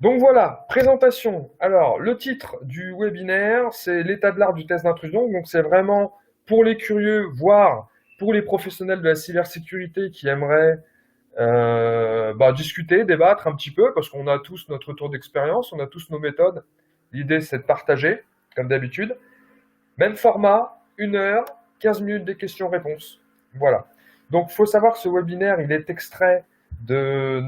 Donc voilà, présentation. Alors, le titre du webinaire, c'est l'état de l'art du test d'intrusion. Donc c'est vraiment pour les curieux, voire pour les professionnels de la cybersécurité qui aimeraient discuter, débattre un petit peu, parce qu'on a tous notre retour d'expérience, on a tous nos méthodes. L'idée, c'est de partager, comme d'habitude. Même format, 1 heure, 15 minutes des questions-réponses. Voilà. Donc, il faut savoir que ce webinaire, il est extrait de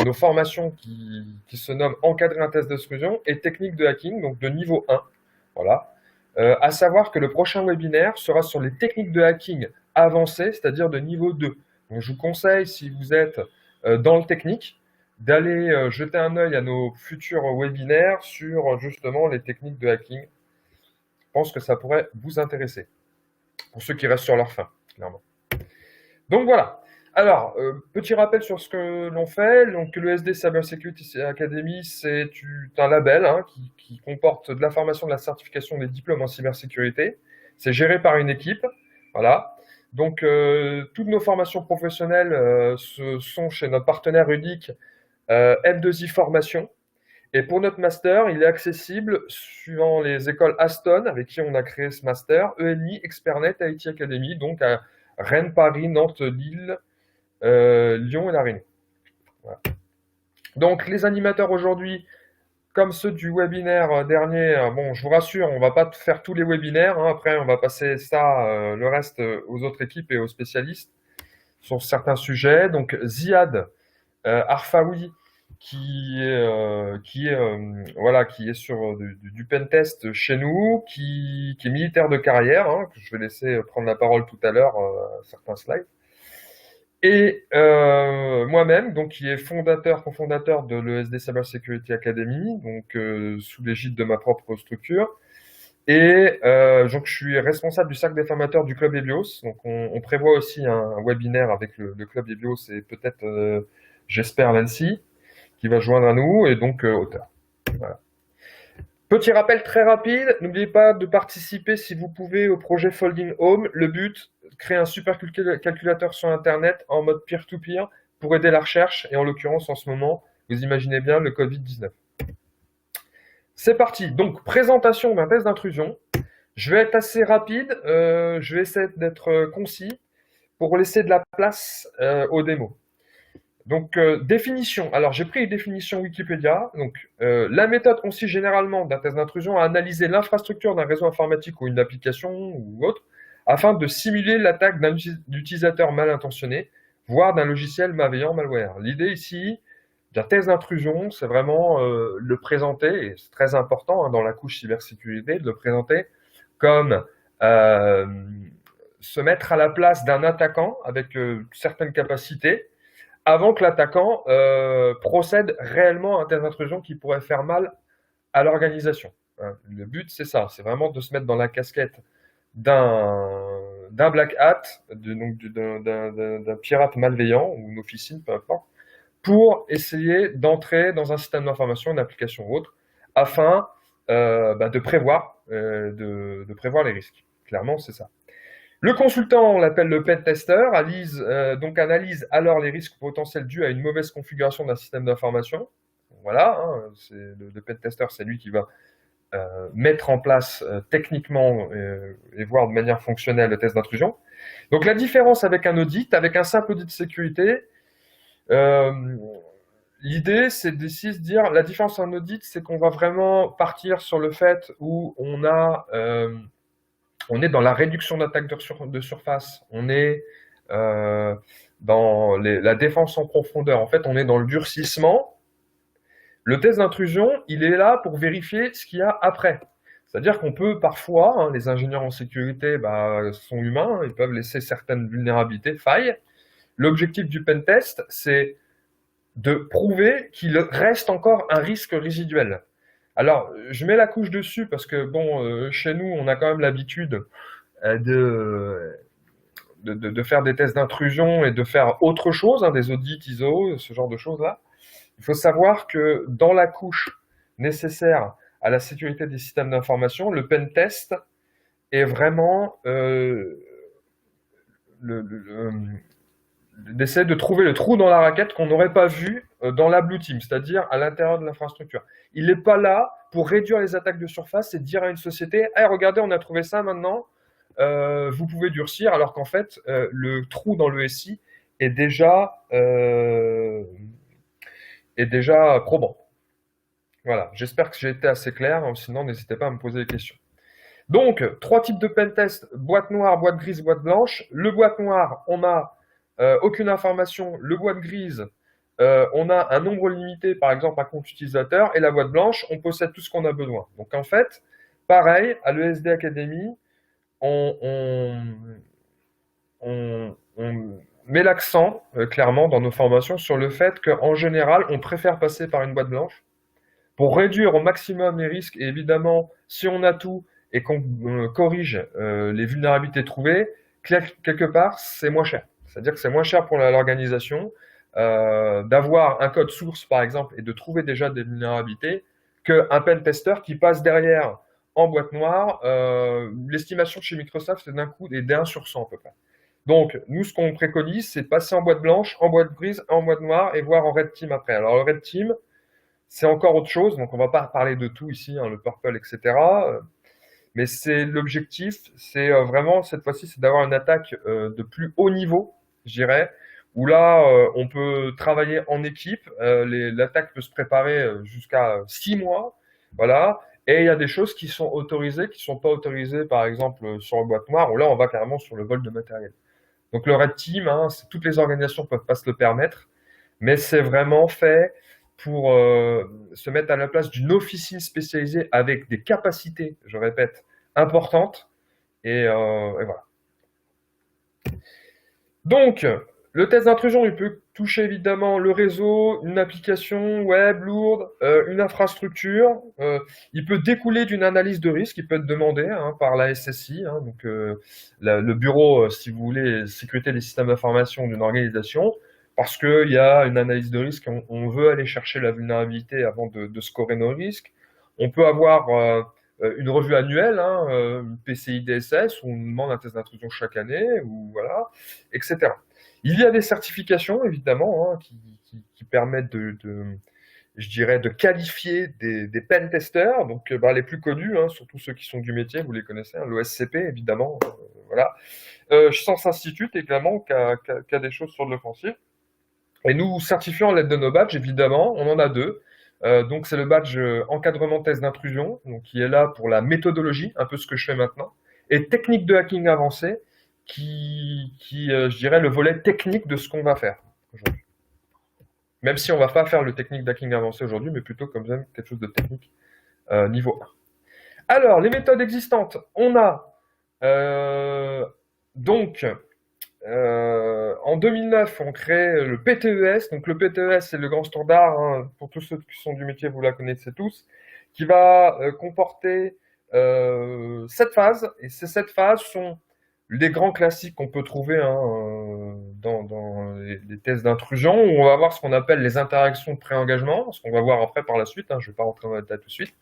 nos formations qui se nomment Encadrer un test d'intrusion et Techniques de hacking, donc de niveau 1. Voilà. À savoir que le prochain webinaire sera sur les techniques de hacking avancées, c'est-à-dire de niveau 2. Donc, je vous conseille, si vous êtes dans le technique, d'aller jeter un œil à nos futurs webinaires sur justement les techniques de hacking. Je pense que ça pourrait vous intéresser, pour ceux qui restent sur leur faim, clairement. Donc voilà. Alors, petit rappel sur ce que l'on fait. Donc, le SD Cyber Security Academy, c'est un label qui comporte de la formation, de la certification, des diplômes en cybersécurité. C'est géré par une équipe. Voilà. Donc, toutes nos formations professionnelles sont chez notre partenaire unique F2I Formation. Et pour notre master, il est accessible suivant les écoles Aston, avec qui on a créé ce master, ENI, Expertnet, IT Academy, donc à Rennes, Paris, Nantes, Lille, Lyon et La Réunion. Voilà. Donc les animateurs aujourd'hui, comme ceux du webinaire dernier, bon, je vous rassure, on ne va pas faire tous les webinaires. Après, on va passer ça, le reste, aux autres équipes et aux spécialistes sur certains sujets. Donc Ziad Arfaoui, qui est sur du pen test chez nous, qui est militaire de carrière, que je vais laisser prendre la parole tout à l'heure, certains slides. Et moi-même, donc qui est cofondateur de l'ESD Cyber Security Academy, donc sous l'égide de ma propre structure. Et donc je suis responsable du cercle des formateurs du Club EBIOS. Donc on prévoit aussi un webinaire avec le Club EBIOS et peut-être, j'espère, Nancy, qui va joindre à nous, et donc auteur. Voilà. Petit rappel très rapide, n'oubliez pas de participer si vous pouvez au projet Folding Home. Le but, créer un super calculateur sur Internet en mode peer-to-peer pour aider la recherche, et en l'occurrence en ce moment, vous imaginez bien le Covid-19. C'est parti, donc présentation d'un test d'intrusion. Je vais être assez rapide, je vais essayer d'être concis pour laisser de la place aux démos. Donc, définition. Alors, j'ai pris une définition Wikipédia. Donc, la méthode consiste généralement d'un test d'intrusion à analyser l'infrastructure d'un réseau informatique ou une application ou autre afin de simuler l'attaque d'un utilisateur mal intentionné, voire d'un logiciel malveillant, malware. L'idée ici d'un test d'intrusion, c'est vraiment le présenter, et c'est très important dans la couche cybersécurité, de le présenter comme se mettre à la place d'un attaquant avec certaines capacités, avant que l'attaquant procède réellement à un test d'intrusion qui pourrait faire mal à l'organisation. Le but, c'est ça, c'est vraiment de se mettre dans la casquette d'un black hat, d'un pirate malveillant, ou une officine, peu importe, pour essayer d'entrer dans un système d'information, une application ou autre, afin de prévoir les risques. Clairement, c'est ça. Le consultant, on l'appelle le pen tester, analyse alors les risques potentiels dus à une mauvaise configuration d'un système d'information. Voilà, le pen tester, c'est lui qui va mettre en place techniquement et voir de manière fonctionnelle le test d'intrusion. Donc la différence avec un audit, avec un simple audit de sécurité, l'idée c'est d'essayer de se dire, la différence en audit, c'est qu'on va vraiment partir sur le fait où on est dans la réduction d'attaques de surface, on est dans la défense en profondeur. En fait, on est dans le durcissement. Le test d'intrusion, il est là pour vérifier ce qu'il y a après. C'est-à-dire qu'on peut parfois, les ingénieurs en sécurité sont humains, ils peuvent laisser certaines vulnérabilités, failles. L'objectif du pen test, c'est de prouver qu'il reste encore un risque résiduel. Alors, je mets la couche dessus parce que, chez nous, on a quand même l'habitude de faire des tests d'intrusion et de faire autre chose, des audits ISO, ce genre de choses-là. Il faut savoir que dans la couche nécessaire à la sécurité des systèmes d'information, le pen test est vraiment d'essayer de trouver le trou dans la raquette qu'on n'aurait pas vu dans la Blue Team, c'est-à-dire à l'intérieur de l'infrastructure. Il n'est pas là pour réduire les attaques de surface et dire à une société hey, regardez, on a trouvé ça maintenant, vous pouvez durcir, alors qu'en fait, le trou dans le SI est déjà probant. Voilà, j'espère que j'ai été assez clair, sinon n'hésitez pas à me poser des questions. Donc, 3 types de pentest, boîte noire, boîte grise, boîte blanche. Le boîte noire, on n'a aucune information. Le boîte grise, on a un nombre limité, par exemple un compte utilisateur. Et la boîte blanche, on possède tout ce qu'on a besoin. Donc en fait, pareil, à l'ESD Academy, on met l'accent clairement dans nos formations sur le fait qu'en général, on préfère passer par une boîte blanche pour réduire au maximum les risques. Et évidemment, si on a tout et qu'on corrige les vulnérabilités trouvées, quelque part, c'est moins cher. C'est-à-dire que c'est moins cher pour l'organisation d'avoir un code source, par exemple, et de trouver déjà des vulnérabilités qu'un pen tester qui passe derrière en boîte noire. L'estimation chez Microsoft, c'est d'un coup des 1 sur 100 à peu près. Donc, nous, ce qu'on préconise, c'est passer en boîte blanche, en boîte grise, en boîte noire et voir en red team après. Alors, le red team, c'est encore autre chose, donc on va pas parler de tout ici, hein, le purple, etc. Mais c'est l'objectif, c'est vraiment, cette fois-ci, c'est d'avoir une attaque de plus haut niveau, je dirais, où là, on peut travailler en équipe, l'attaque peut se préparer jusqu'à 6 mois, voilà, et il y a des choses qui sont autorisées, qui sont pas autorisées, par exemple, sur le boîte noire, où là, on va carrément sur le vol de matériel. Donc le Red Team, hein, toutes les organisations peuvent pas se le permettre, mais c'est vraiment fait pour se mettre à la place d'une officine spécialisée avec des capacités, je répète, importantes. Et voilà. Donc, le test d'intrusion, il peut toucher évidemment le réseau, une application web lourde, une infrastructure. Il peut découler d'une analyse de risque, il peut être demandé hein, par la SSI, hein, donc le bureau, si vous voulez, sécurité des systèmes d'information d'une organisation, parce qu'il y a une analyse de risque, on veut aller chercher la vulnérabilité avant de scorer nos risques. On peut avoir une revue annuelle, hein, une PCI DSS, où on demande un test d'intrusion chaque année, ou voilà, etc. Il y a des certifications, évidemment, hein, qui permettent je dirais, de qualifier des pen testers, donc les plus connus, hein, surtout ceux qui sont du métier, vous les connaissez, hein, l'OSCP, évidemment, voilà. Sens Institute, également, qui a des choses sur de l'offensive. Et nous certifions à l'aide de nos badges, évidemment, on en a 2. Donc c'est le badge encadrement test d'intrusion, donc qui est là pour la méthodologie, un peu ce que je fais maintenant, et technique de hacking avancée, qui je dirais, le volet technique de ce qu'on va faire aujourd'hui. Même si on va pas faire le technique d'hacking avancé aujourd'hui, mais plutôt comme même quelque chose de technique niveau 1. Alors, les méthodes existantes, on a donc en 2009, on crée le PTES. Donc le PTES, c'est le grand standard, hein, pour tous ceux qui sont du métier, vous la connaissez tous, qui va comporter 7 phases. Et ces 7 phases sont les grands classiques qu'on peut trouver hein, dans les tests d'intrusion, où on va voir ce qu'on appelle les interactions de pré-engagement, ce qu'on va voir après par la suite, hein, je ne vais pas rentrer dans les détails tout de suite.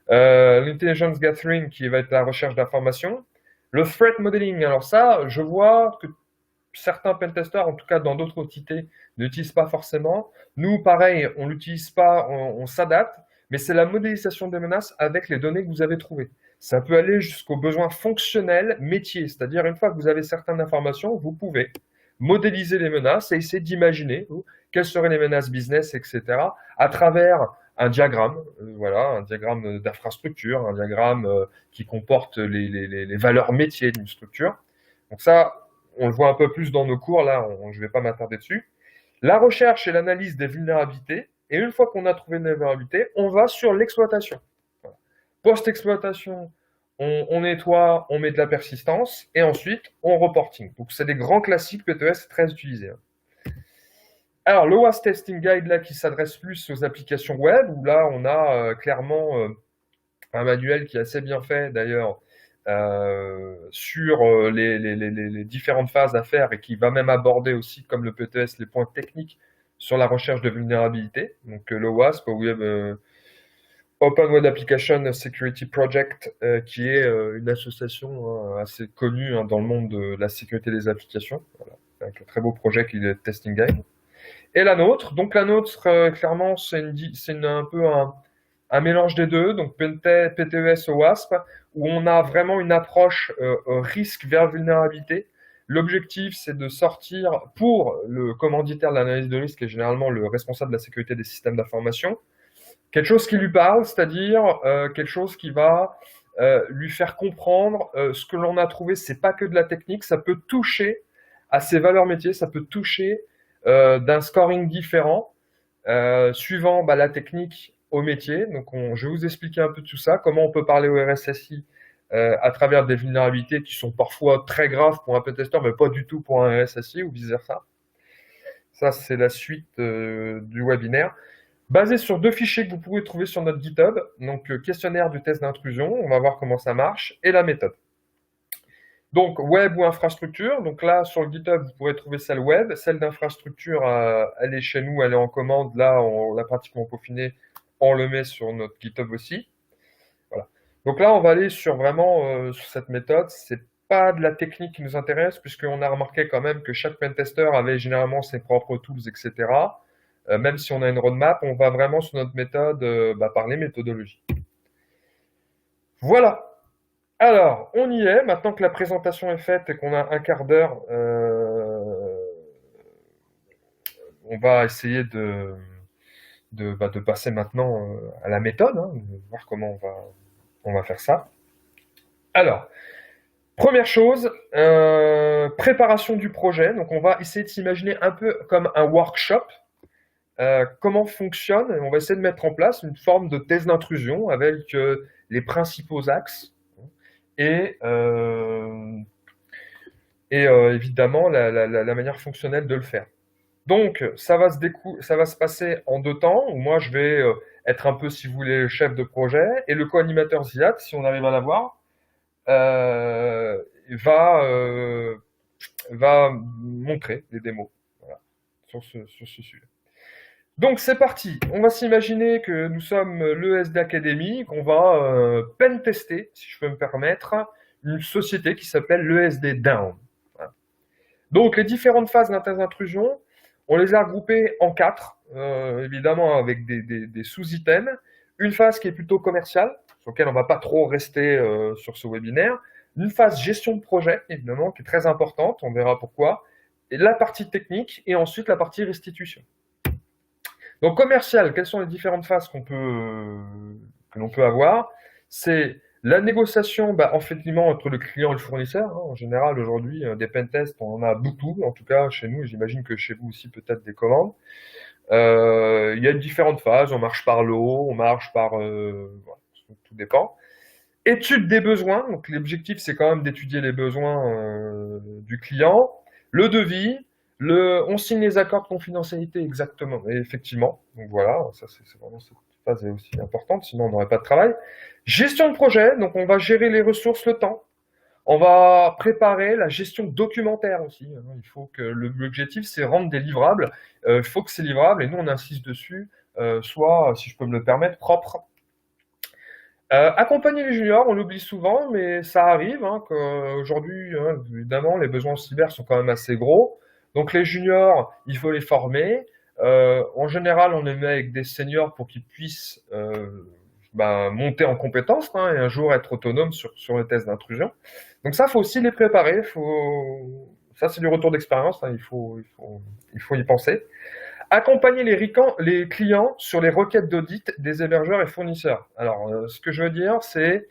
L'intelligence gathering, qui va être la recherche d'informations. Le threat modeling, alors ça, je vois que certains pentesters, en tout cas dans d'autres entités, n'utilisent pas forcément. Nous, pareil, on l'utilise pas, on s'adapte, mais c'est la modélisation des menaces avec les données que vous avez trouvées. Ça peut aller jusqu'aux besoins fonctionnels, métiers, c'est-à-dire une fois que vous avez certaines informations, vous pouvez modéliser les menaces et essayer d'imaginer quelles seraient les menaces business, etc., à travers un diagramme, voilà, un diagramme d'infrastructure, un diagramme qui comporte les valeurs métiers d'une structure. Donc ça, on le voit un peu plus dans nos cours, là, je ne vais pas m'attarder dessus. La recherche et l'analyse des vulnérabilités, et une fois qu'on a trouvé une vulnérabilité, on va sur l'exploitation. Voilà. Post-exploitation, on nettoie, on met de la persistance, et ensuite, on reporting. Donc c'est des grands classiques, PTES, très utilisés. Alors, le WAS Testing Guide, là, qui s'adresse plus aux applications web, où là, on a clairement un manuel qui est assez bien fait, d'ailleurs, sur les différentes phases à faire et qui va même aborder aussi, comme le PTS, les points techniques sur la recherche de vulnérabilité. Donc, le WASP, Open Web Application Security Project, qui est une association assez connue dans le monde de la sécurité des applications. Voilà. avec un très beau projet qui est Testing Game. Et la nôtre, donc la nôtre, clairement, c'est un peu un mélange des deux, donc PTES OWASP, où on a vraiment une approche risque vers vulnérabilité. L'objectif, c'est de sortir pour le commanditaire de l'analyse de risque, qui est généralement le responsable de la sécurité des systèmes d'information, quelque chose qui lui parle, c'est-à-dire quelque chose qui va lui faire comprendre ce que l'on a trouvé, c'est pas que de la technique, ça peut toucher à ses valeurs métiers, ça peut toucher d'un scoring différent, suivant la technique au métier. Donc, je vais vous expliquer un peu tout ça, comment on peut parler au RSSI à travers des vulnérabilités qui sont parfois très graves pour un pentester, mais pas du tout pour un RSSI ou vice-versa. Ça, c'est la suite du webinaire. Basé sur 2 fichiers que vous pouvez trouver sur notre GitHub, donc questionnaire du test d'intrusion, on va voir comment ça marche, et la méthode. Donc, web ou infrastructure. Donc là, sur le GitHub, vous pourrez trouver celle web. Celle d'infrastructure, elle est chez nous, elle est en commande. Là, on l'a pratiquement peaufinée. On le met sur notre GitHub aussi. Voilà. Donc là, on va aller sur vraiment sur cette méthode. C'est pas de la technique qui nous intéresse, puisqu'on a remarqué quand même que chaque pentester avait généralement ses propres tools, etc. Même si on a une roadmap, on va vraiment sur notre méthode par les méthodologies. Voilà. Alors, on y est. Maintenant que la présentation est faite et qu'on a un quart d'heure, on va essayer de passer maintenant à la méthode, de voir comment on va faire ça. Alors, première chose, préparation du projet. Donc, on va essayer de s'imaginer un peu comme un workshop. Comment fonctionne, et on va essayer de mettre en place une forme de test d'intrusion avec les principaux axes et évidemment la manière fonctionnelle de le faire. Donc, ça va se passer en 2 temps, où moi je vais être un peu, si vous voulez, le chef de projet, et le co-animateur Ziad, si on arrive à l'avoir, va montrer des démos sur ce sujet. Donc c'est parti, on va s'imaginer que nous sommes l'ESD Academy, qu'on va pen-tester, si je peux me permettre, une société qui s'appelle l'ESD Down. Voilà. Donc les différentes phases d'un test d'intrusion, on les a regroupées en 4, évidemment avec des sous-items. Une phase qui est plutôt commerciale, sur laquelle on ne va pas trop rester sur ce webinaire. Une phase gestion de projet, évidemment, qui est très importante, on verra pourquoi. Et la partie technique, et ensuite la partie restitution. Donc commercial, quelles sont les différentes phases que l'on peut avoir? C'est la négociation, effectivement, entre le client et le fournisseur. En général, aujourd'hui, des pentests, on en a beaucoup, en tout cas chez nous, j'imagine que chez vous aussi peut-être des commandes. Il y a différentes phases, on marche par lot, on marche par... voilà, tout dépend. Étude des besoins, donc l'objectif c'est quand même d'étudier les besoins du client. Le devis, on signe les accords de confidentialité exactement, et effectivement. Donc voilà, ça c'est vraiment cette phase est aussi importante, sinon on n'aurait pas de travail. Gestion de projet, donc on va gérer les ressources, le temps. On va préparer la gestion documentaire aussi. Il faut que l'objectif c'est rendre des livrables. Il faut que ces livrables, et nous on insiste dessus, soient, si je peux me le permettre, propres. Accompagner les juniors, on l'oublie souvent, mais ça arrive qu'aujourd'hui, évidemment, les besoins en cyber sont quand même assez gros. Donc les juniors, il faut les former. En général, on les met avec des seniors pour qu'ils puissent monter en compétences et un jour être autonomes sur les tests d'intrusion. Donc ça, il faut aussi les préparer. Ça, c'est du retour d'expérience. Il faut y penser. Accompagner les clients sur les requêtes d'audit des hébergeurs et fournisseurs. Alors, ce que je veux dire, c'est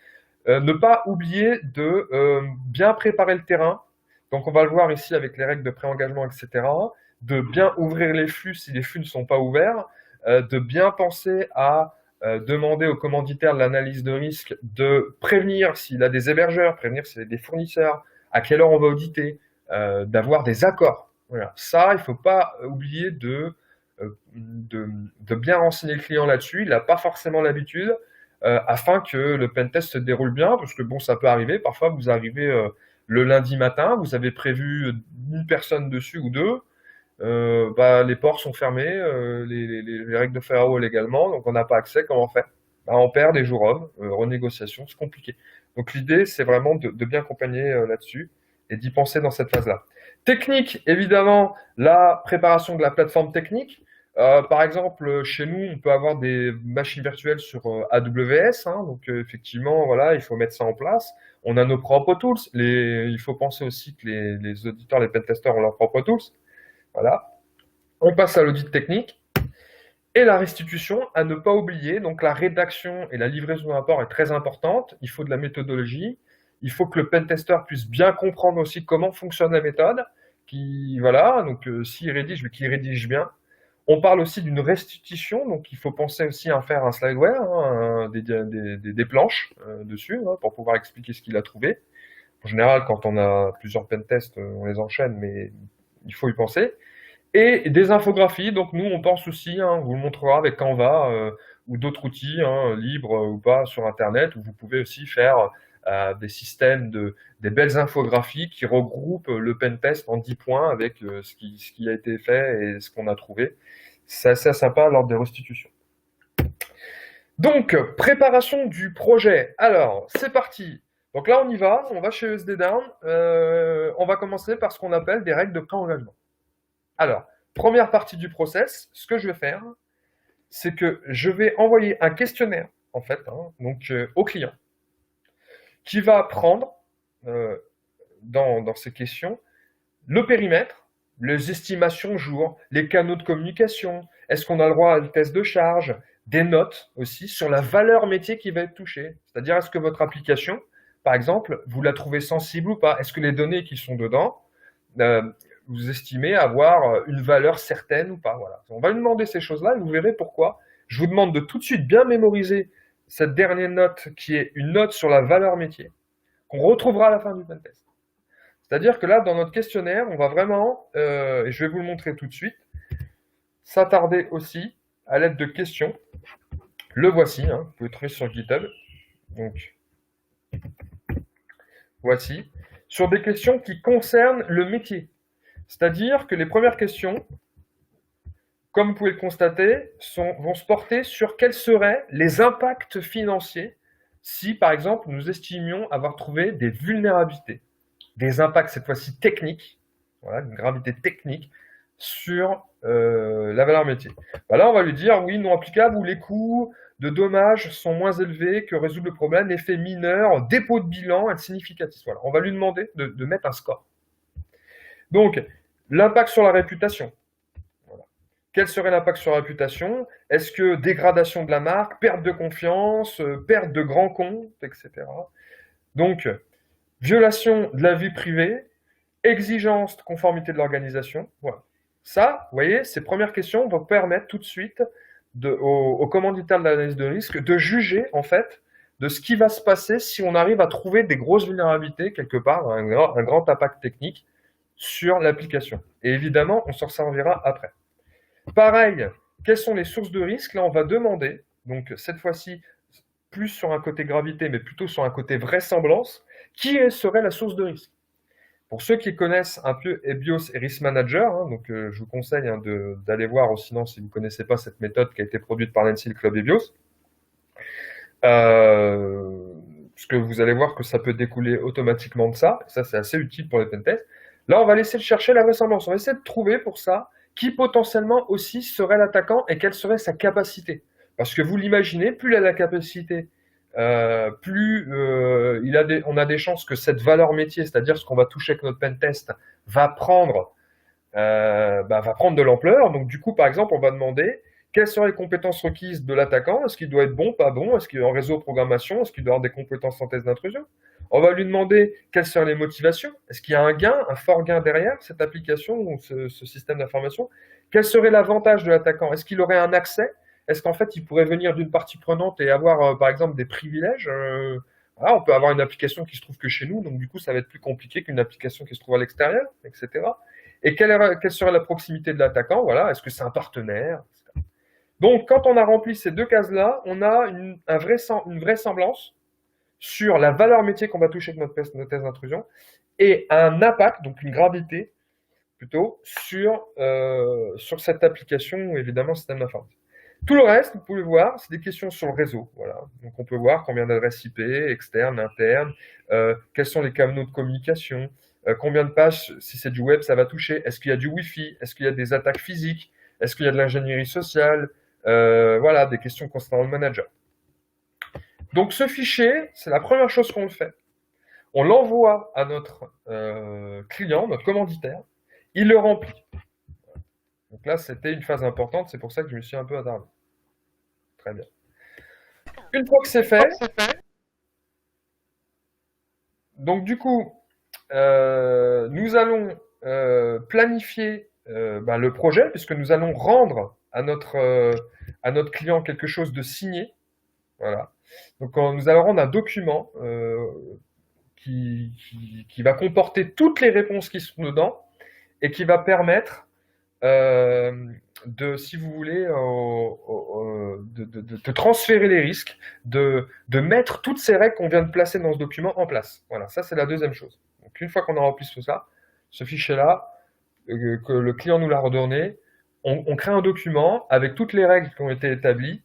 ne pas oublier de bien préparer le terrain. Donc, on va le voir ici avec les règles de pré-engagement, etc. De bien ouvrir les flux si les flux ne sont pas ouverts. De bien penser à demander au commanditaire de l'analyse de risque de prévenir s'il a des hébergeurs, prévenir s'il a des fournisseurs, à quelle heure on va auditer, d'avoir des accords. Voilà. Ça, il ne faut pas oublier de bien renseigner le client là-dessus. Il n'a pas forcément l'habitude afin que le pentest se déroule bien, parce que bon, ça peut arriver. Parfois, vous arrivez le lundi matin, vous avez prévu une personne dessus ou deux, les ports sont fermés, les règles de firewall également, donc on n'a pas accès. Comment on fait? On perd des jours hommes, renégociation, c'est compliqué. Donc l'idée, c'est vraiment de bien accompagner là-dessus et d'y penser dans cette phase-là. Technique, évidemment, la préparation de la plateforme technique. Par exemple, chez nous, on peut avoir des machines virtuelles sur AWS, hein, donc effectivement, voilà, il faut mettre ça en place. On a nos propres tools. Il faut penser aussi que les auditeurs, les pentesters ont leurs propres tools. Voilà. On passe à l'audit technique. Et la restitution, à ne pas oublier, donc la rédaction et la livraison d'un rapport est très importante. Il faut de la méthodologie. Il faut que le pentester puisse bien comprendre aussi comment fonctionne la méthode. Voilà, donc s'il rédige, mais qu'il rédige bien. On parle aussi d'une restitution, donc il faut penser aussi à faire un slideware, hein, des planches dessus, hein, pour pouvoir expliquer ce qu'il a trouvé. En général, quand on a plusieurs pentests, on les enchaîne, mais il faut y penser. Et des infographies, donc nous on pense aussi, hein, on vous le montrera avec Canva ou d'autres outils, hein, libres ou pas, sur Internet, où vous pouvez aussi faire des systèmes des belles infographies qui regroupent le pentest en 10 points avec ce qui a été fait et ce qu'on a trouvé. C'est assez sympa lors des restitutions. Donc, préparation du projet. Alors, c'est parti. Donc là, on va chez ESD Down. On va commencer par ce qu'on appelle des règles de pré-engagement. Alors, première partie du process, ce que je vais faire, c'est que je vais envoyer un questionnaire, en fait, hein, donc au client, qui va prendre dans ces questions le périmètre, les estimations jour, les canaux de communication, est-ce qu'on a le droit à une test de charge, des notes aussi sur la valeur métier qui va être touchée. C'est-à-dire, est-ce que votre application, par exemple, vous la trouvez sensible ou pas? Est-ce que les données qui sont dedans, vous estimez avoir une valeur certaine ou pas? Voilà. On va lui demander ces choses-là et vous verrez pourquoi. Je vous demande de tout de suite bien mémoriser cette dernière note qui est une note sur la valeur métier, qu'on retrouvera à la fin du pentest. C'est-à-dire que là, dans notre questionnaire, on va vraiment, et je vais vous le montrer tout de suite, s'attarder aussi à l'aide de questions. Le voici, hein, vous pouvez le trouver sur GitHub. Donc, voici. Sur des questions qui concernent le métier. C'est-à-dire que les premières questions, comme vous pouvez le constater, vont se porter sur quels seraient les impacts financiers si, par exemple, nous estimions avoir trouvé des vulnérabilités, des impacts cette fois-ci techniques, voilà, une gravité technique, sur la valeur métier. Ben là, on va lui dire, oui, non applicable, ou les coûts de dommages sont moins élevés que résoudre le problème, effet mineur, dépôt de bilan insignificatif. Voilà. On va lui demander de mettre un score. Donc, l'impact sur la réputation. Voilà. Quel serait l'impact sur la réputation? Est-ce que dégradation de la marque, perte de confiance, perte de grands comptes, etc. Donc, violation de la vie privée, exigence de conformité de l'organisation. Voilà. Ça, vous voyez, ces premières questions vont permettre tout de suite au commanditaire de l'analyse de risque de juger, en fait, de ce qui va se passer si on arrive à trouver des grosses vulnérabilités, quelque part, un grand impact technique sur l'application. Et évidemment, on s'en servira après. Pareil, quelles sont les sources de risque? Là, on va demander, donc cette fois-ci, plus sur un côté gravité, mais plutôt sur un côté vraisemblance, qui serait la source de risque? Pour ceux qui connaissent un peu EBIOS et Risk Manager, hein, donc je vous conseille d'aller voir, sinon si vous ne connaissez pas cette méthode qui a été produite par l'ANSSI, le Club EBIOS, parce que vous allez voir que ça peut découler automatiquement de ça, et ça c'est assez utile pour les pentests. Là, on va laisser chercher la vraisemblance, on va essayer de trouver pour ça qui potentiellement aussi serait l'attaquant et quelle serait sa capacité. Parce que vous l'imaginez, plus il a la capacité, plus on a des chances que cette valeur métier, c'est-à-dire ce qu'on va toucher avec notre pentest, va prendre de l'ampleur. Donc du coup, par exemple, on va demander quelles seraient les compétences requises de l'attaquant. Est-ce qu'il doit être bon, pas bon? Est-ce qu'il est en réseau de programmation? Est-ce qu'il doit avoir des compétences en test d'intrusion? On va lui demander quelles seraient les motivations. Est-ce qu'il y a un gain, un fort gain derrière cette application ou ce système d'information? Quel serait l'avantage de l'attaquant? Est-ce qu'il aurait un accès? Est-ce qu'en fait, il pourrait venir d'une partie prenante et avoir, par exemple, des privilèges? Voilà, on peut avoir une application qui se trouve que chez nous, donc du coup, ça va être plus compliqué qu'une application qui se trouve à l'extérieur, etc. Et quelle serait la proximité de l'attaquant? Voilà, est-ce que c'est un partenaire, etc. Donc, quand on a rempli ces deux cases-là, on a une vraisemblance sur la valeur métier qu'on va toucher avec notre test d'intrusion et un impact, donc une gravité plutôt, sur cette application ou évidemment système d'information. Tout le reste, vous pouvez voir, c'est des questions sur le réseau. Voilà. Donc on peut voir combien d'adresses IP, externes, internes, quels sont les canaux de communication, combien de pages, si c'est du web, ça va toucher, est-ce qu'il y a du Wi-Fi, est-ce qu'il y a des attaques physiques, est-ce qu'il y a de l'ingénierie sociale, voilà, des questions concernant le manager. Donc ce fichier, c'est la première chose qu'on fait. On l'envoie à notre client, notre commanditaire, il le remplit. Donc là, c'était une phase importante, c'est pour ça que je me suis un peu attardé. Très bien. Une fois que c'est fait, donc du coup, nous allons planifier le projet, puisque nous allons rendre à notre client quelque chose de signé. Voilà. Donc nous allons rendre un document qui va comporter toutes les réponses qui sont dedans et qui va permettre si vous voulez, de transférer les risques, de mettre toutes ces règles qu'on vient de placer dans ce document en place. Voilà, ça c'est la deuxième chose. Donc une fois qu'on a rempli tout ça, ce fichier-là, que le client nous l'a redonné, on crée un document avec toutes les règles qui ont été établies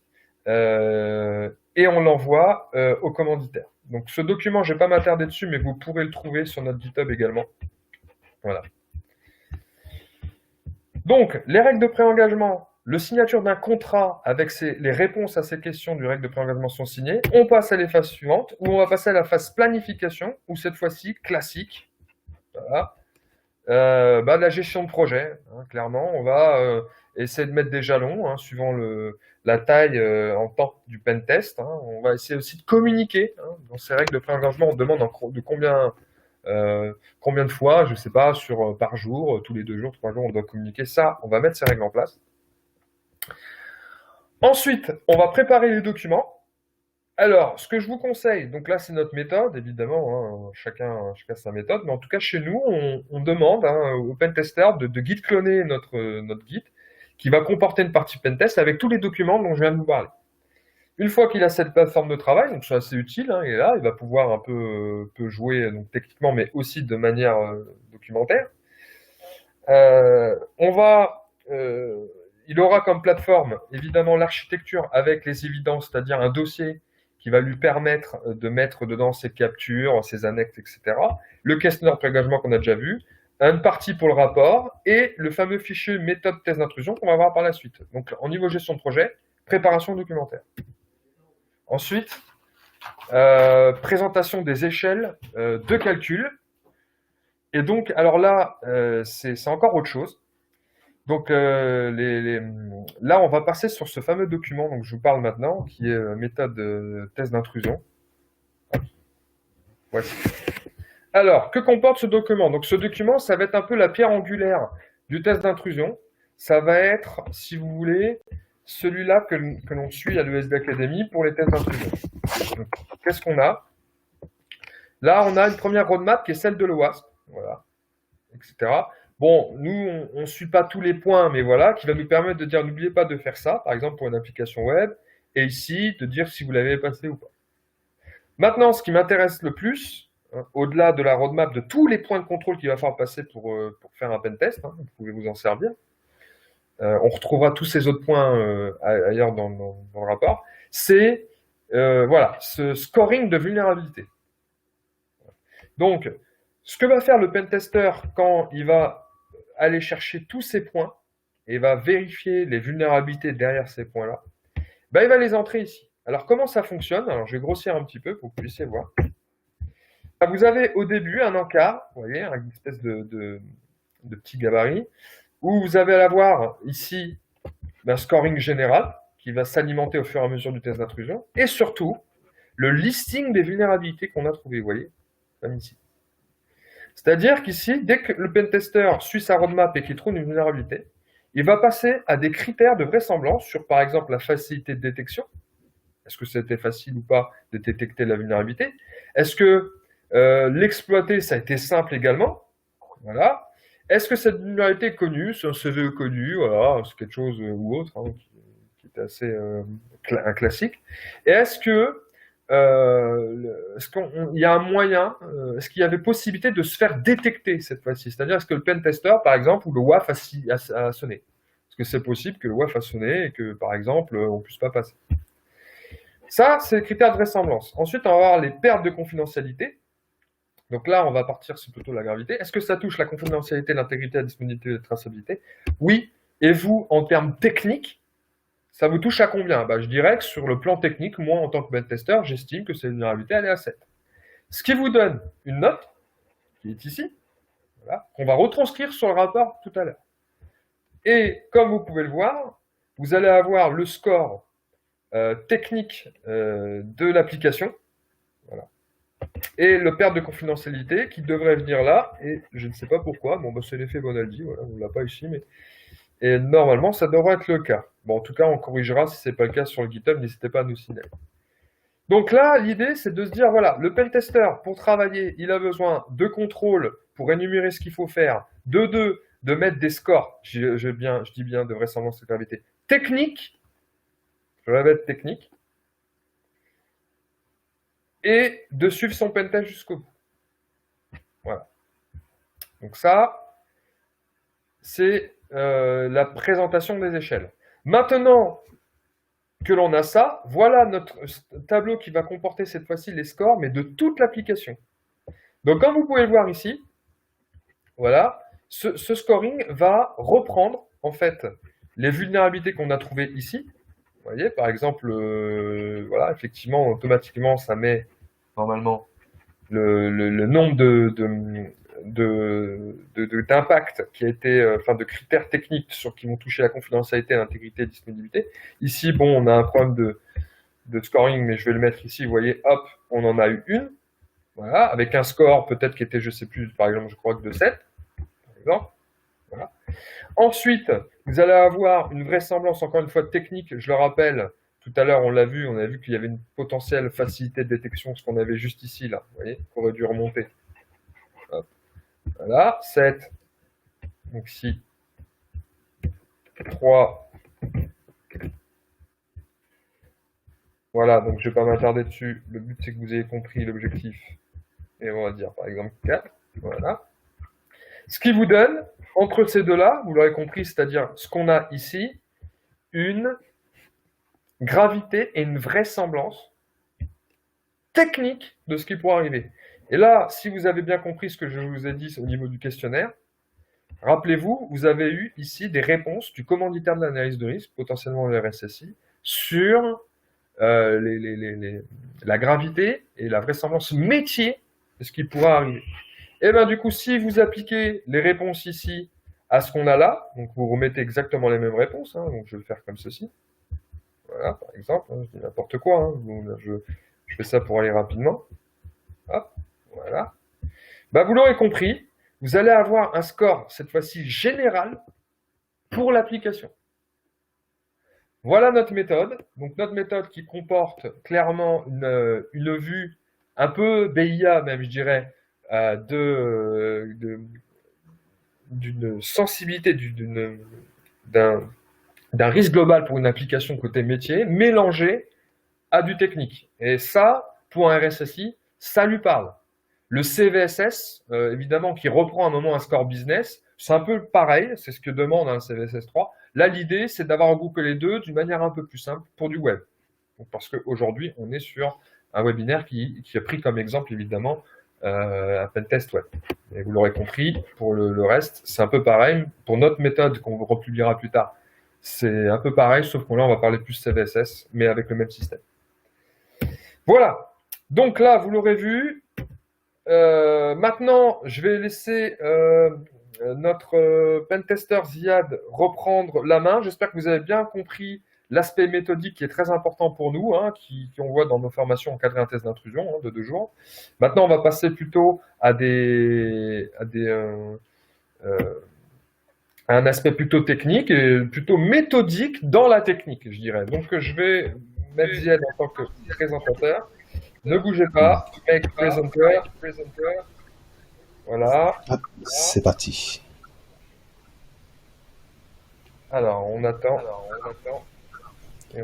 et on l'envoie au commanditaire. Donc ce document, je ne vais pas m'attarder dessus, mais vous pourrez le trouver sur notre GitHub également. Voilà. Donc, les règles de pré-engagement, le signature d'un contrat avec les réponses à ces questions du règle de pré-engagement sont signées. On passe à les phases suivantes, où on va passer à la phase planification, où cette fois-ci, classique, voilà, la gestion de projet. Hein, clairement, on va essayer de mettre des jalons, hein, suivant la taille en temps du pentest. Hein. On va essayer aussi de communiquer. Hein, dans ces règles de pré-engagement, on demande de combien de fois, je ne sais pas, par jour, tous les 2 jours, 3 jours, on doit communiquer ça, on va mettre ces règles en place. Ensuite, on va préparer les documents. Alors, ce que je vous conseille, donc là c'est notre méthode, évidemment, hein, chacun sa méthode, mais en tout cas chez nous, on demande au pentester de git cloner notre git, qui va comporter une partie pentest avec tous les documents dont je viens de vous parler. Une fois qu'il a cette plateforme de travail, donc c'est assez utile, hein, il est là, il va pouvoir un peu jouer donc, techniquement, mais aussi de manière documentaire. Il aura comme plateforme, évidemment, l'architecture avec les évidences, c'est-à-dire un dossier qui va lui permettre de mettre dedans ses captures, ses annexes, etc. Le questionnaire de pré-engagement qu'on a déjà vu, une partie pour le rapport et le fameux fichier méthode test d'intrusion qu'on va voir par la suite. Donc, en niveau gestion de projet, préparation documentaire. Ensuite, présentation des échelles de calcul. Et donc, alors là, c'est encore autre chose. Donc, là, on va passer sur ce fameux document dont je vous parle maintenant, qui est méthode test d'intrusion. Voici. Alors, que comporte ce document? Donc, ce document, ça va être un peu la pierre angulaire du test d'intrusion. Ça va être, si vous voulez, celui-là que l'on suit à l'ESB Academy pour les tests d'intrusion. Qu'est-ce qu'on a? Là, on a une première roadmap qui est celle de l'OWASP, voilà, etc. Bon, nous, on ne suit pas tous les points, mais voilà, qui va nous permettre de dire, n'oubliez pas de faire ça, par exemple pour une application web, et ici, de dire si vous l'avez passé ou pas. Maintenant, ce qui m'intéresse le plus, hein, au-delà de la roadmap de tous les points de contrôle qu'il va falloir passer pour faire un pentest, hein, vous pouvez vous en servir, on retrouvera tous ces autres points ailleurs dans le rapport, c'est voilà, ce scoring de vulnérabilité. Donc, ce que va faire le pentester quand il va aller chercher tous ces points et va vérifier les vulnérabilités derrière ces points-là, il va les entrer ici. Alors, comment ça fonctionne? Alors, je vais grossir un petit peu pour que vous puissiez voir. Vous avez au début un encart, vous voyez, une espèce de petit gabarit, où vous allez avoir ici un scoring général qui va s'alimenter au fur et à mesure du test d'intrusion, et surtout, le listing des vulnérabilités qu'on a trouvées, vous voyez, comme ici. C'est-à-dire qu'ici, dès que le pentester suit sa roadmap et qu'il trouve une vulnérabilité, il va passer à des critères de vraisemblance sur, par exemple, la facilité de détection. Est-ce que c'était facile ou pas de détecter la vulnérabilité? Est-ce que l'exploiter, ça a été simple également? Voilà. Est-ce que cette vulnérabilité est connue? C'est un CVE connu, voilà, c'est quelque chose ou autre, hein, qui est assez un classique. Et est-ce que il y a un moyen, est-ce qu'il y avait possibilité de se faire détecter cette fois-ci? C'est-à-dire, est-ce que le pentester, par exemple, ou le WAF a sonné? Est-ce parce que c'est possible que le WAF a sonné et que, par exemple, on ne puisse pas passer. Ça, c'est les critères de vraisemblance. Ensuite, on va avoir les pertes de confidentialité. Donc là, on va partir sur plutôt la gravité. Est-ce que ça touche la confidentialité, l'intégrité, la disponibilité et la traçabilité? Oui. Et vous, en termes techniques, ça vous touche à combien? Je dirais que sur le plan technique, moi, en tant que pentester, j'estime que cette vulnérabilité, elle est à 7. Ce qui vous donne une note, qui est ici, voilà, qu'on va retranscrire sur le rapport tout à l'heure. Et comme vous pouvez le voir, vous allez avoir le score technique de l'application, voilà, et le perte de confidentialité qui devrait venir là, et je ne sais pas pourquoi, c'est l'effet Bonaldi, voilà, on ne l'a pas ici, mais et normalement ça devrait être le cas. En tout cas, on corrigera si ce n'est pas le cas sur le GitHub, n'hésitez pas à nous signaler. Donc là, l'idée, c'est de se dire, voilà, le pentester, pour travailler, il a besoin de contrôle pour énumérer ce qu'il faut faire, de mettre des scores, je dis bien de vraisemblance et de gravité, technique, je répète technique, et de suivre son pentest jusqu'au bout. Voilà. Donc ça, c'est la présentation des échelles. Maintenant que l'on a ça, voilà notre tableau qui va comporter cette fois-ci les scores, mais de toute l'application. Donc comme vous pouvez le voir ici, voilà, ce scoring va reprendre en fait les vulnérabilités qu'on a trouvées ici. Vous voyez, par exemple, voilà, effectivement, automatiquement, ça met normalement le nombre d'impact qui a été, enfin de critères techniques qui vont toucher la confidentialité, l'intégrité et la disponibilité. Ici, on a un problème de scoring, mais je vais le mettre ici. Vous voyez, hop, on en a eu une. Voilà, avec un score peut-être qui était, je ne sais plus, par exemple, je crois que de 7. Par exemple. Voilà. Ensuite, vous allez avoir une vraisemblance, encore une fois, technique. Je le rappelle, tout à l'heure, on a vu qu'il y avait une potentielle facilité de détection, ce qu'on avait juste ici, là. Vous voyez, qu'on aurait dû remonter. Hop. Voilà, 7. Donc ici, 3. Voilà, donc je ne vais pas m'attarder dessus. Le but, c'est que vous ayez compris l'objectif. Et on va dire, par exemple, 4. Voilà. Ce qui vous donne, entre ces deux-là, vous l'aurez compris, c'est-à-dire ce qu'on a ici, une gravité et une vraisemblance technique de ce qui pourrait arriver. Et là, si vous avez bien compris ce que je vous ai dit au niveau du questionnaire, rappelez-vous, vous avez eu ici des réponses du commanditaire de l'analyse de risque, potentiellement le RSSI, sur la gravité et la vraisemblance métier de ce qui pourrait arriver. Et bien du coup, si vous appliquez les réponses ici à ce qu'on a là, donc vous remettez exactement les mêmes réponses, donc je vais le faire comme ceci. Voilà, par exemple, je dis n'importe quoi, je fais ça pour aller rapidement. Hop, voilà. Vous l'aurez compris, vous allez avoir un score, cette fois-ci général, pour l'application. Voilà notre méthode. Donc notre méthode qui comporte clairement une vue un peu BIA, même je dirais, d'une sensibilité, d'un risque global pour une application côté métier, mélangé à du technique. Et ça, pour un RSSI, ça lui parle. Le CVSS, évidemment, qui reprend à un moment un score business, c'est un peu pareil, c'est ce que demande un CVSS 3. Là, l'idée, c'est d'avoir regroupé les deux d'une manière un peu plus simple pour du web. Donc, parce qu'aujourd'hui, on est sur un webinaire qui a pris comme exemple, évidemment, un pentest web. Et vous l'aurez compris, pour le reste, c'est un peu pareil. Pour notre méthode, qu'on republiera plus tard, c'est un peu pareil, sauf qu'on là, on va parler plus CVSS, mais avec le même système. Voilà. Donc là, vous l'aurez vu. Maintenant, je vais laisser notre pentester Ziad reprendre la main. J'espère que vous avez bien compris l'aspect méthodique qui est très important pour nous, qu'on voit dans nos formations encadrées un test d'intrusion de 2 jours. Maintenant, on va passer plutôt à un aspect plutôt technique et plutôt méthodique dans la technique, je dirais. Donc, je vais mettre Ziad en tant que présentateur. Ne bougez pas, make presenter. Voilà. C'est parti. Alors, on attend.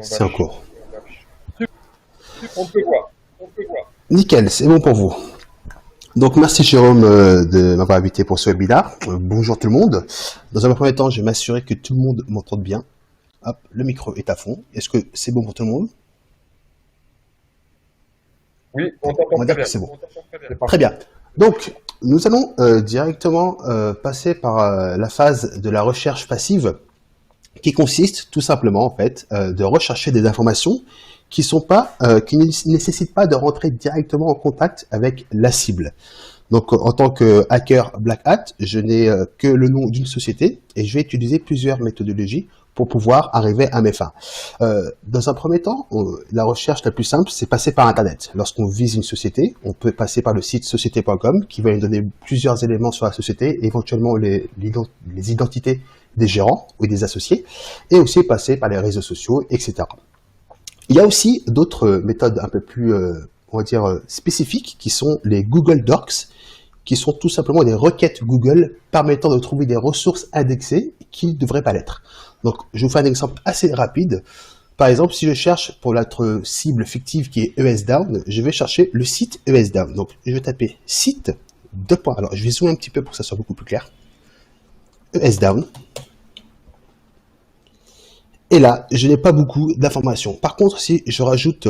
C'est en cours. On peut voir. Nickel, c'est bon pour vous. Donc, merci Jérôme de m'avoir invité pour ce webinaire. Bonjour tout le monde. Dans un premier temps, je vais m'assurer que tout le monde m'entende bien. Hop, le micro est à fond. Est-ce que c'est bon pour tout le monde? Oui, on On t'entend va très dire que bien. c'est bon. C'est Très parfait. bien. Donc, nous allons directement passer par la phase de la recherche passive, qui consiste tout simplement en fait de rechercher des informations qui ne nécessitent pas de rentrer directement en contact avec la cible. Donc, en tant que hacker Black Hat, je n'ai que le nom d'une société et je vais utiliser plusieurs méthodologies pour pouvoir arriver à mes fins. Dans un premier temps, la recherche la plus simple, c'est passer par Internet. Lorsqu'on vise une société, on peut passer par le site société.com qui va nous donner plusieurs éléments sur la société, éventuellement les identités des gérants ou des associés, et aussi passer par les réseaux sociaux, etc. Il y a aussi d'autres méthodes un peu plus, on va dire, spécifiques, qui sont les Google Docs, qui sont tout simplement des requêtes Google permettant de trouver des ressources indexées qui ne devraient pas l'être. Donc, je vous fais un exemple assez rapide. Par exemple, si je cherche pour notre cible fictive qui est ESDown, je vais chercher le site ESDown. Donc, je vais taper site, alors je vais zoomer un petit peu pour que ça soit beaucoup plus clair. ESDown. Et là, je n'ai pas beaucoup d'informations. Par contre, si je rajoute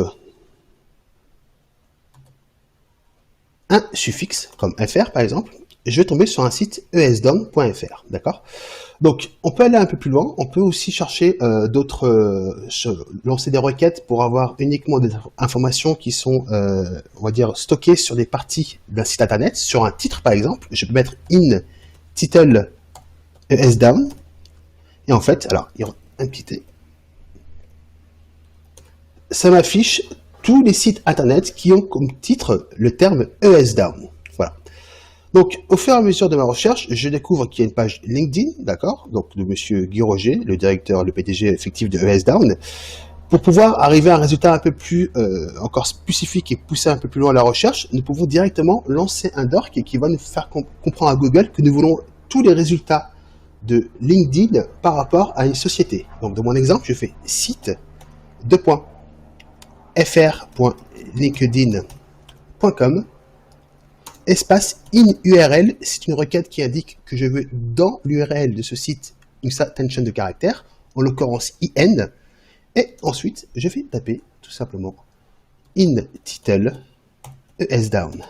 un suffixe, comme fr par exemple, je vais tomber sur un site esdom.fr, d'accord? Donc, on peut aller un peu plus loin, on peut aussi chercher lancer des requêtes pour avoir uniquement des informations qui sont, on va dire, stockées sur des parties d'un site internet, sur un titre par exemple. Je peux mettre in title esdown, et en fait, alors, il y aura un petit t, ça m'affiche tous les sites internet qui ont comme titre le terme ESDown. Voilà. Donc, au fur et à mesure de ma recherche, je découvre qu'il y a une page LinkedIn, d'accord, donc de monsieur Guy Roger, le directeur, le PDG effectif de ESDown. Pour pouvoir arriver à un résultat un peu plus, encore spécifique et pousser un peu plus loin la recherche, nous pouvons directement lancer un dork qui va nous faire comprendre à Google que nous voulons tous les résultats de LinkedIn par rapport à une société. Donc, dans mon exemple, je fais site, fr.linkedin.com espace in URL, c'est une requête qui indique que je veux dans l'URL de ce site une certaine chaîne de caractères, en l'occurrence IN, et ensuite je vais taper tout simplement in title ESDown.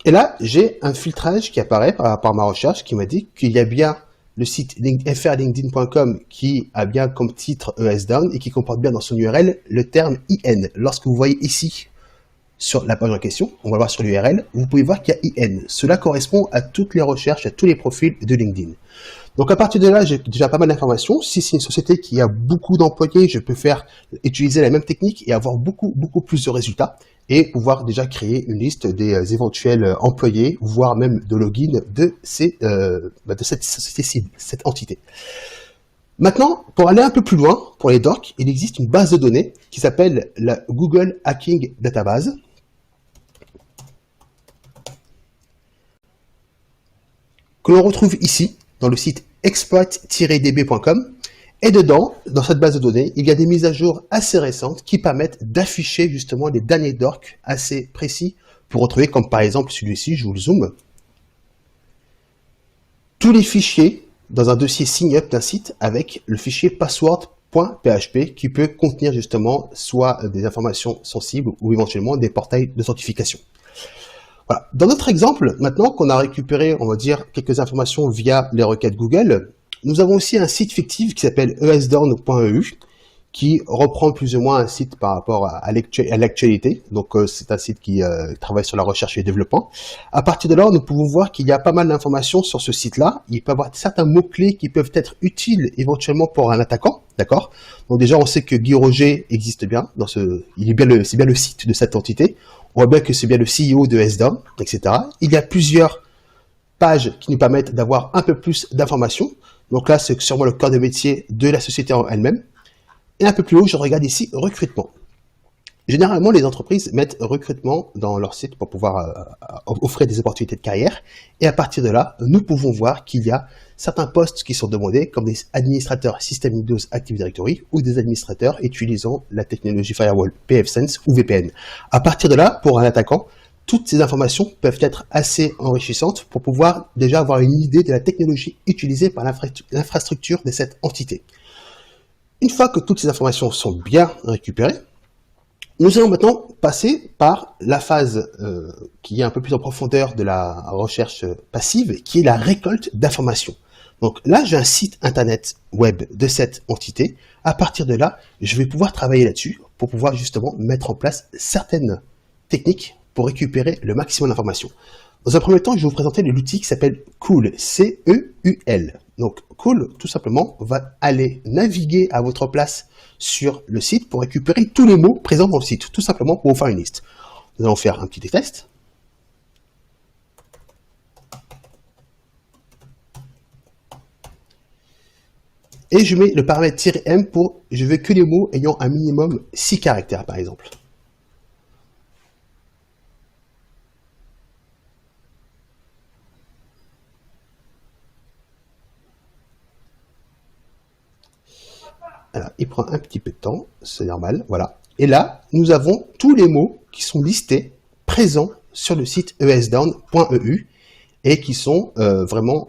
Et là, j'ai un filtrage qui apparaît par rapport à ma recherche qui m'a dit qu'il y a bien le site frlinkedin.com qui a bien comme titre ESDown et qui comporte bien dans son URL le terme IN. Lorsque vous voyez ici sur la page en question, on va voir sur l'URL, vous pouvez voir qu'il y a IN. Cela correspond à toutes les recherches, à tous les profils de LinkedIn. Donc à partir de là, j'ai déjà pas mal d'informations. Si c'est une société qui a beaucoup d'employés, je peux utiliser la même technique et avoir beaucoup plus de résultats et pouvoir déjà créer une liste des éventuels employés, voire même de login de cette société cible, cette entité. Maintenant, pour aller un peu plus loin, pour les docs, il existe une base de données qui s'appelle la Google Hacking Database. Que l'on retrouve ici, dans le site exploit-db.com. Et dedans, dans cette base de données, il y a des mises à jour assez récentes qui permettent d'afficher justement les derniers docs assez précis pour retrouver, comme par exemple celui-ci, je vous le zoome, tous les fichiers dans un dossier sign-up d'un site avec le fichier password.php qui peut contenir justement soit des informations sensibles ou éventuellement des portails d'authentification. Voilà. Dans notre exemple, maintenant qu'on a récupéré, on va dire, quelques informations via les requêtes Google, nous avons aussi un site fictif qui s'appelle esdown.eu qui reprend plus ou moins un site par rapport à l'actualité. Donc, c'est un site qui travaille sur la recherche et le développement. À partir de là, nous pouvons voir qu'il y a pas mal d'informations sur ce site-là. Il peut y avoir certains mots-clés qui peuvent être utiles éventuellement pour un attaquant. D'accord? Donc déjà, on sait que Guy Roger existe bien. C'est bien le site de cette entité. On voit bien que c'est bien le CEO de ESDown, etc. Il y a plusieurs pages qui nous permettent d'avoir un peu plus d'informations. Donc là, c'est sûrement le cœur de métier de la société en elle-même. Et un peu plus haut, je regarde ici recrutement. Généralement, les entreprises mettent recrutement dans leur site pour pouvoir offrir des opportunités de carrière. Et à partir de là, nous pouvons voir qu'il y a certains postes qui sont demandés, comme des administrateurs System Windows Active Directory ou des administrateurs utilisant la technologie Firewall, pfSense ou VPN. À partir de là, pour un attaquant, toutes ces informations peuvent être assez enrichissantes pour pouvoir déjà avoir une idée de la technologie utilisée par l'infrastructure de cette entité. Une fois que toutes ces informations sont bien récupérées, nous allons maintenant passer par la phase qui est un peu plus en profondeur de la recherche passive, qui est la récolte d'informations. Donc là, j'ai un site internet web de cette entité. À partir de là, je vais pouvoir travailler là-dessus pour pouvoir justement mettre en place certaines techniques pour récupérer le maximum d'informations. Dans un premier temps, je vais vous présenter l'outil qui s'appelle Cool, C-E-U-L. Donc Cool, tout simplement, va aller naviguer à votre place sur le site pour récupérer tous les mots présents dans le site, tout simplement pour vous faire une liste. Nous allons faire un petit test. Et je mets le paramètre "-m" pour je veux que les mots ayant un minimum 6 caractères, par exemple. Alors, il prend un petit peu de temps, c'est normal, voilà. Et là, nous avons tous les mots qui sont listés, présents sur le site esdown.eu et qui sont vraiment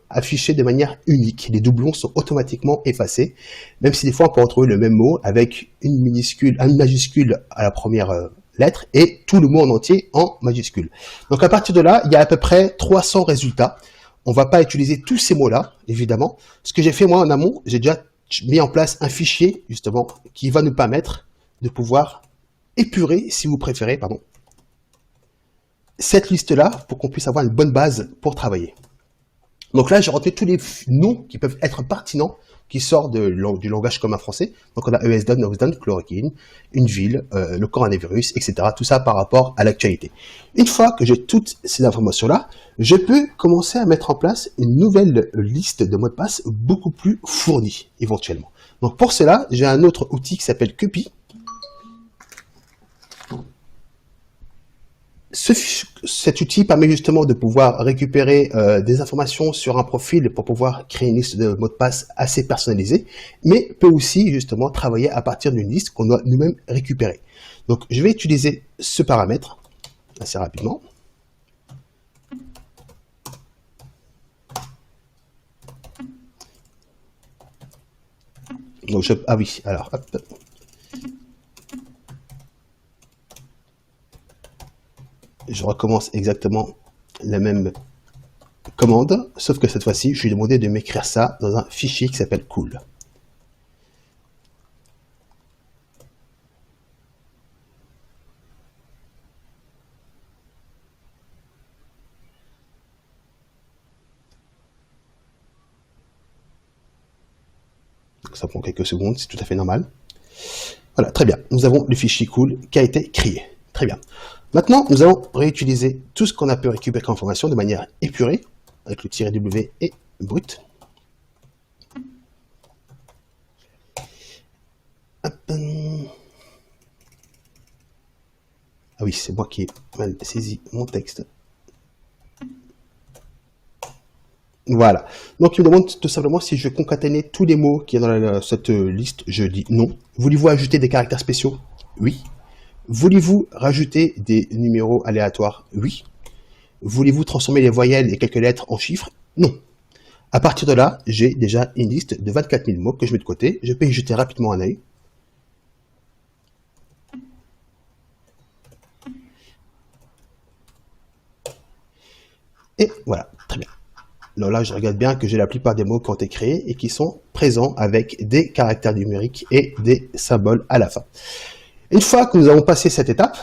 affichés de manière unique. Les doublons sont automatiquement effacés, même si des fois on peut retrouver le même mot avec une majuscule à la première lettre et tout le mot en entier en majuscule. Donc à partir de là, il y a à peu près 300 résultats. On ne va pas utiliser tous ces mots-là, évidemment. Ce que j'ai fait moi en amont, j'ai déjà mis en place un fichier, justement, qui va nous permettre de pouvoir épurer, si vous préférez, cette liste-là pour qu'on puisse avoir une bonne base pour travailler. Donc là, j'ai rentré tous les noms qui peuvent être pertinents, qui sortent du langage commun français. Donc on a ESDON, OSDON, chloroquine, une ville, le coronavirus, etc. Tout ça par rapport à l'actualité. Une fois que j'ai toutes ces informations-là, je peux commencer à mettre en place une nouvelle liste de mots de passe beaucoup plus fournie, éventuellement. Donc pour cela, j'ai un autre outil qui s'appelle Cupy. Cet outil permet justement de pouvoir récupérer des informations sur un profil pour pouvoir créer une liste de mots de passe assez personnalisée, mais peut aussi justement travailler à partir d'une liste qu'on doit nous-mêmes récupérer. Donc je vais utiliser ce paramètre assez rapidement. Donc ah oui, alors hop. Je recommence exactement la même commande, sauf que cette fois-ci, je lui ai demandé de m'écrire ça dans un fichier qui s'appelle Cool. Donc ça prend quelques secondes, c'est tout à fait normal. Voilà, très bien. Nous avons le fichier Cool qui a été créé. Très bien. Maintenant, nous allons réutiliser tout ce qu'on a pu récupérer comme information de manière épurée, avec le -w et brut. Hop. Ah oui, c'est moi qui ai mal saisi mon texte. Voilà. Donc, il me demande tout simplement si je vais concaténer tous les mots qui sont dans cette liste. Je dis non. Voulez-vous ajouter des caractères spéciaux? Oui. Voulez-vous rajouter des numéros aléatoires? Oui. Voulez-vous transformer les voyelles et quelques lettres en chiffres? Non. À partir de là, j'ai déjà une liste de 24 000 mots que je mets de côté. Je peux y jeter rapidement un œil. Et voilà, très bien. Alors là, je regarde bien que j'ai la plupart des mots qui ont été créés et qui sont présents avec des caractères numériques et des symboles à la fin. Une fois que nous avons passé cette étape,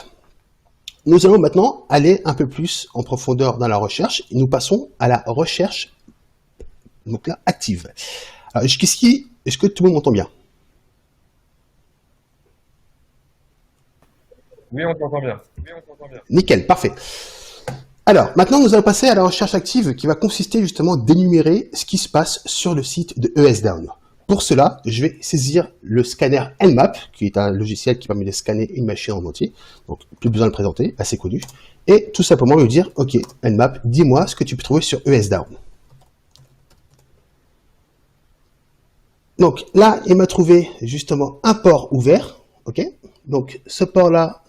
nous allons maintenant aller un peu plus en profondeur dans la recherche. Et nous passons à la recherche donc là, active. Alors, est-ce que tout le monde m'entend bien? Oui, on t'entend bien. Nickel, parfait. Alors, maintenant, nous allons passer à la recherche active qui va consister justement d'énumérer ce qui se passe sur le site de ESDown. Pour cela, je vais saisir le scanner Nmap, qui est un logiciel qui permet de scanner une machine en entier. Donc, plus besoin de le présenter, assez connu. Et tout simplement lui dire, OK, Nmap, dis-moi ce que tu peux trouver sur ESDown. Donc là, il m'a trouvé justement un port ouvert. OK. Donc, ce port-là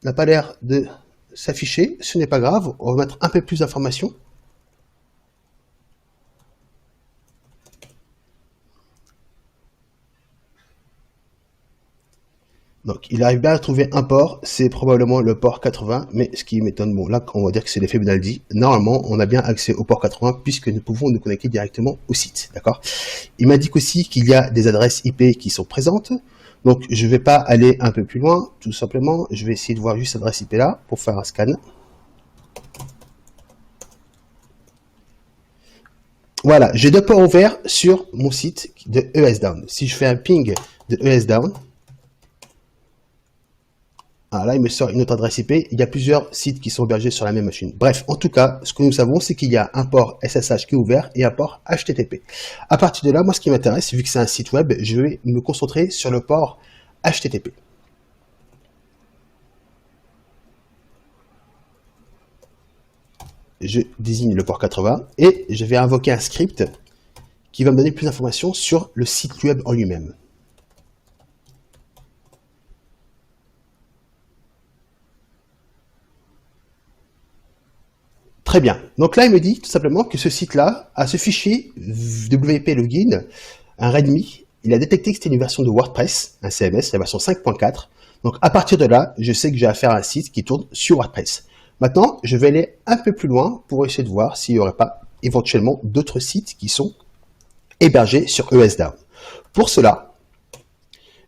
n'a pas l'air de s'afficher, ce n'est pas grave, on va mettre un peu plus d'informations. Donc, il arrive bien à trouver un port, c'est probablement le port 80, mais ce qui m'étonne, bon là, on va dire que c'est l'effet Benaldi. Normalement, on a bien accès au port 80 puisque nous pouvons nous connecter directement au site, d'accord? Il m'indique aussi qu'il y a des adresses IP qui sont présentes. Donc, je ne vais pas aller un peu plus loin, tout simplement, je vais essayer de voir juste cette adresse IP là pour faire un scan. Voilà, j'ai deux ports ouverts sur mon site de ESDown. Si je fais un ping de ESDown, là, il me sort une autre adresse IP. Il y a plusieurs sites qui sont hébergés sur la même machine. Bref, en tout cas, ce que nous savons, c'est qu'il y a un port SSH qui est ouvert et un port HTTP. À partir de là, moi, ce qui m'intéresse, vu que c'est un site web, je vais me concentrer sur le port HTTP. Je désigne le port 80 et je vais invoquer un script qui va me donner plus d'informations sur le site web en lui-même. Très bien. Donc là, il me dit tout simplement que ce site-là a ce fichier WP Login, un README. Il a détecté que c'était une version de WordPress, un CMS, la version 5.4. Donc à partir de là, je sais que j'ai affaire à un site qui tourne sur WordPress. Maintenant, je vais aller un peu plus loin pour essayer de voir s'il n'y aurait pas éventuellement d'autres sites qui sont hébergés sur ESDown. Pour cela,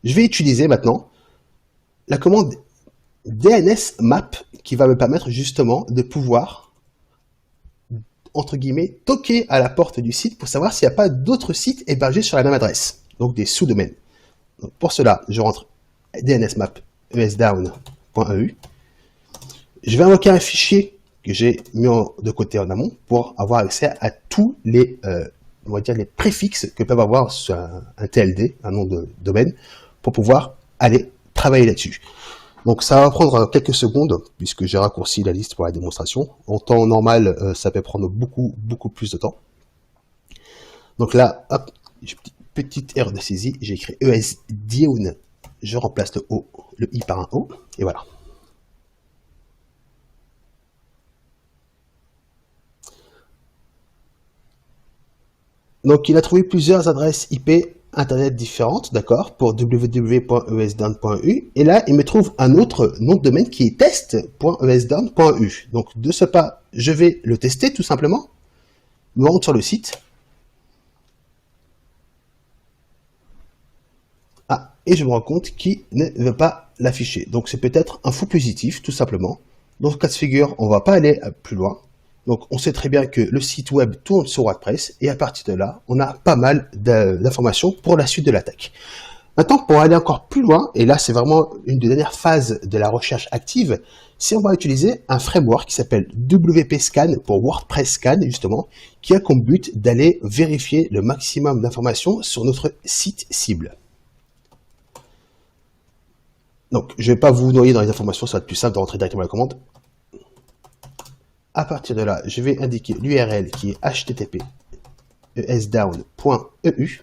je vais utiliser maintenant la commande DNSMap qui va me permettre justement de pouvoir entre guillemets, toquer à la porte du site pour savoir s'il n'y a pas d'autres sites hébergés sur la même adresse, donc des sous-domaines. Pour cela, je rentre DNSMap esdown.eu. Je vais invoquer un fichier que j'ai mis de côté en amont pour avoir accès à tous les, on va dire les préfixes que peuvent avoir sur un TLD, un nom de domaine, pour pouvoir aller travailler là-dessus. Donc ça va prendre quelques secondes, puisque j'ai raccourci la liste pour la démonstration. En temps normal, ça peut prendre beaucoup plus de temps. Donc là, hop, petite erreur de saisie, j'ai écrit ESDown, je remplace le I par un O, et voilà. Donc il a trouvé plusieurs adresses IP Internet différentes, d'accord, pour www.esdown.eu. Et là, il me trouve un autre nom de domaine qui est test.esdown.eu. Donc, de ce pas, je vais le tester tout simplement. Je rentre sur le site. Et je me rends compte qu'il ne veut pas l'afficher. Donc, c'est peut-être un faux positif, tout simplement. Dans ce cas de figure, on ne va pas aller plus loin. Donc, on sait très bien que le site web tourne sur WordPress et à partir de là, on a pas mal d'informations pour la suite de l'attaque. Maintenant, pour aller encore plus loin, et là, c'est vraiment une des dernières phases de la recherche active, si on va utiliser un framework qui s'appelle WP Scan pour WordPress Scan, justement, qui a comme but d'aller vérifier le maximum d'informations sur notre site cible. Donc, je ne vais pas vous noyer dans les informations, ça va être plus simple de rentrer directement la commande. À partir de là, je vais indiquer l'URL qui est http esdown.eu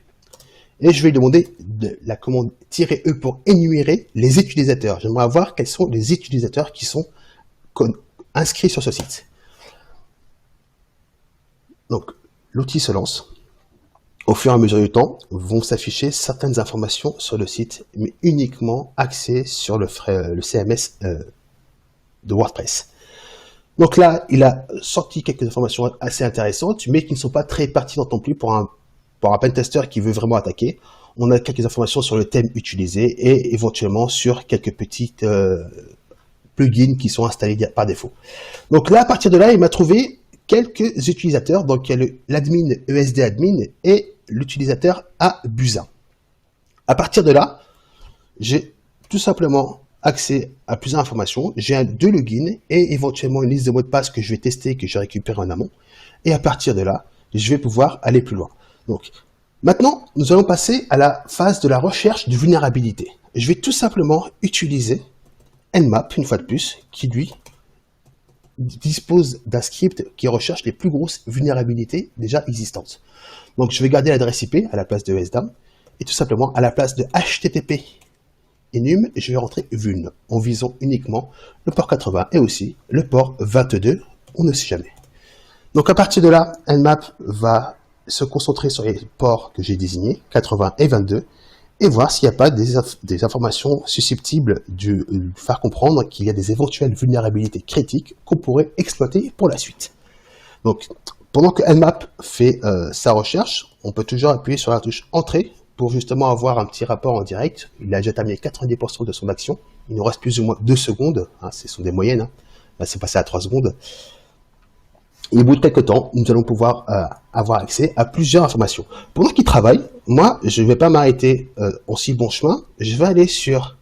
et je vais demander de la commande -e pour énumérer les utilisateurs. J'aimerais voir quels sont les utilisateurs qui sont inscrits sur ce site. Donc, l'outil se lance. Au fur et à mesure du temps, vont s'afficher certaines informations sur le site, mais uniquement axées sur le CMS de WordPress. Donc là, il a sorti quelques informations assez intéressantes, mais qui ne sont pas très pertinentes non plus pour un pentester qui veut vraiment attaquer. On a quelques informations sur le thème utilisé et éventuellement sur quelques petites plugins qui sont installés par défaut. Donc là, à partir de là, il m'a trouvé quelques utilisateurs. Donc il y a l'admin ESDadmin et l'utilisateur Abusa. À partir de là, j'ai tout simplement accès à plusieurs informations, j'ai deux logins et éventuellement une liste de mots de passe que je vais tester, que j'ai récupéré en amont. Et à partir de là, je vais pouvoir aller plus loin. Donc, maintenant, nous allons passer à la phase de la recherche de vulnérabilité. Je vais tout simplement utiliser Nmap, une fois de plus, qui lui dispose d'un script qui recherche les plus grosses vulnérabilités déjà existantes. Donc, je vais garder l'adresse IP à la place de ESDown et tout simplement à la place de HTTP enum, je vais rentrer vuln en visant uniquement le port 80 et aussi le port 22, on ne sait jamais. Donc à partir de là, Nmap va se concentrer sur les ports que j'ai désignés, 80 et 22, et voir s'il n'y a pas des informations susceptibles de faire comprendre qu'il y a des éventuelles vulnérabilités critiques qu'on pourrait exploiter pour la suite. Donc, pendant que Nmap fait sa recherche, on peut toujours appuyer sur la touche Entrée pour justement avoir un petit rapport en direct. Il a déjà terminé 90% de son action. Il nous reste plus ou moins 2 secondes. Hein, ce sont des moyennes. Hein. Là, c'est passé à 3 secondes. Et au bout de quelques temps, nous allons pouvoir avoir accès à plusieurs informations. Pendant qu'il travaille, moi, je ne vais pas m'arrêter en si bon chemin. Je vais aller sur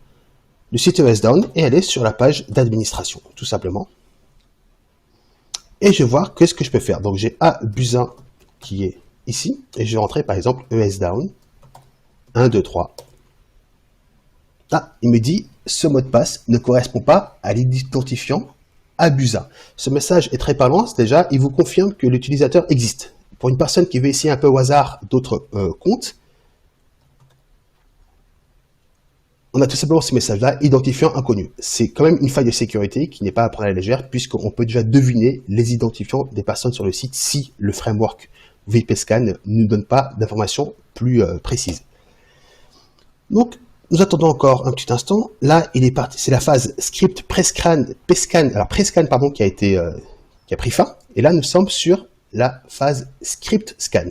le site ESDown et aller sur la page d'administration, tout simplement. Et je vais voir qu'est-ce que je peux faire. Donc, j'ai Abuzin qui est ici. Et je vais rentrer, par exemple, ESDown. 1, 2, 3. Ah, il me dit, ce mot de passe ne correspond pas à l'identifiant Abuzin. Ce message est très parlant. Déjà, il vous confirme que l'utilisateur existe. Pour une personne qui veut essayer un peu au hasard d'autres comptes, on a tout simplement ce message-là, identifiant inconnu. C'est quand même une faille de sécurité qui n'est pas à prendre à la légère, puisqu'on peut déjà deviner les identifiants des personnes sur le site si le framework VPScan ne nous donne pas d'informations plus précises. Donc, nous attendons encore un petit instant. Là, il est parti. C'est la phase script prescan, pardon, qui a pris fin. Et là, nous sommes sur la phase script scan.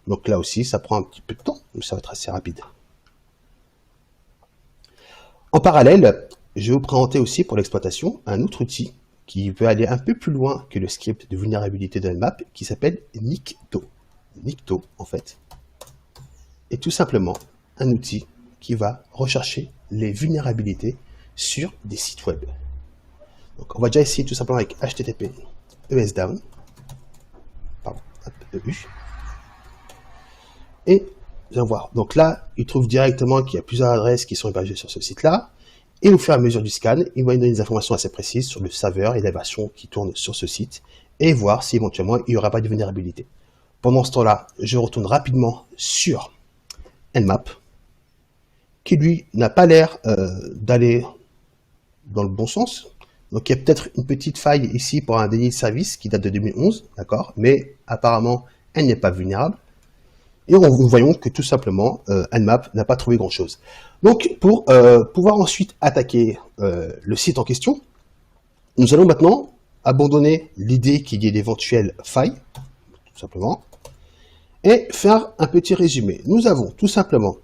Donc là aussi, ça prend un petit peu de temps, mais ça va être assez rapide. En parallèle, je vais vous présenter aussi pour l'exploitation un autre outil qui peut aller un peu plus loin que le script de vulnérabilité de Nmap, qui s'appelle Nikto. Nikto, en fait, est tout simplement un outil qui va rechercher les vulnérabilités sur des sites web. Donc, on va déjà essayer tout simplement avec HTTP ESDown, pardon, EU, et vous allez voir. Donc là, il trouve directement qu'il y a plusieurs adresses qui sont hébergées sur ce site-là, et au fur et à mesure du scan, il va nous donner des informations assez précises sur le serveur et la version qui tourne sur ce site, et voir si éventuellement il n'y aura pas de vulnérabilité. Pendant ce temps-là, je retourne rapidement sur Nmap, qui lui n'a pas l'air d'aller dans le bon sens. Donc il y a peut-être une petite faille ici pour un déni de service qui date de 2011, d'accord, mais apparemment elle n'est pas vulnérable. Et nous voyons que tout simplement Nmap n'a pas trouvé grand-chose. Donc pour pouvoir ensuite attaquer le site en question, nous allons maintenant abandonner l'idée qu'il y ait d'éventuelles failles, tout simplement, et faire un petit résumé. Nous avons tout simplement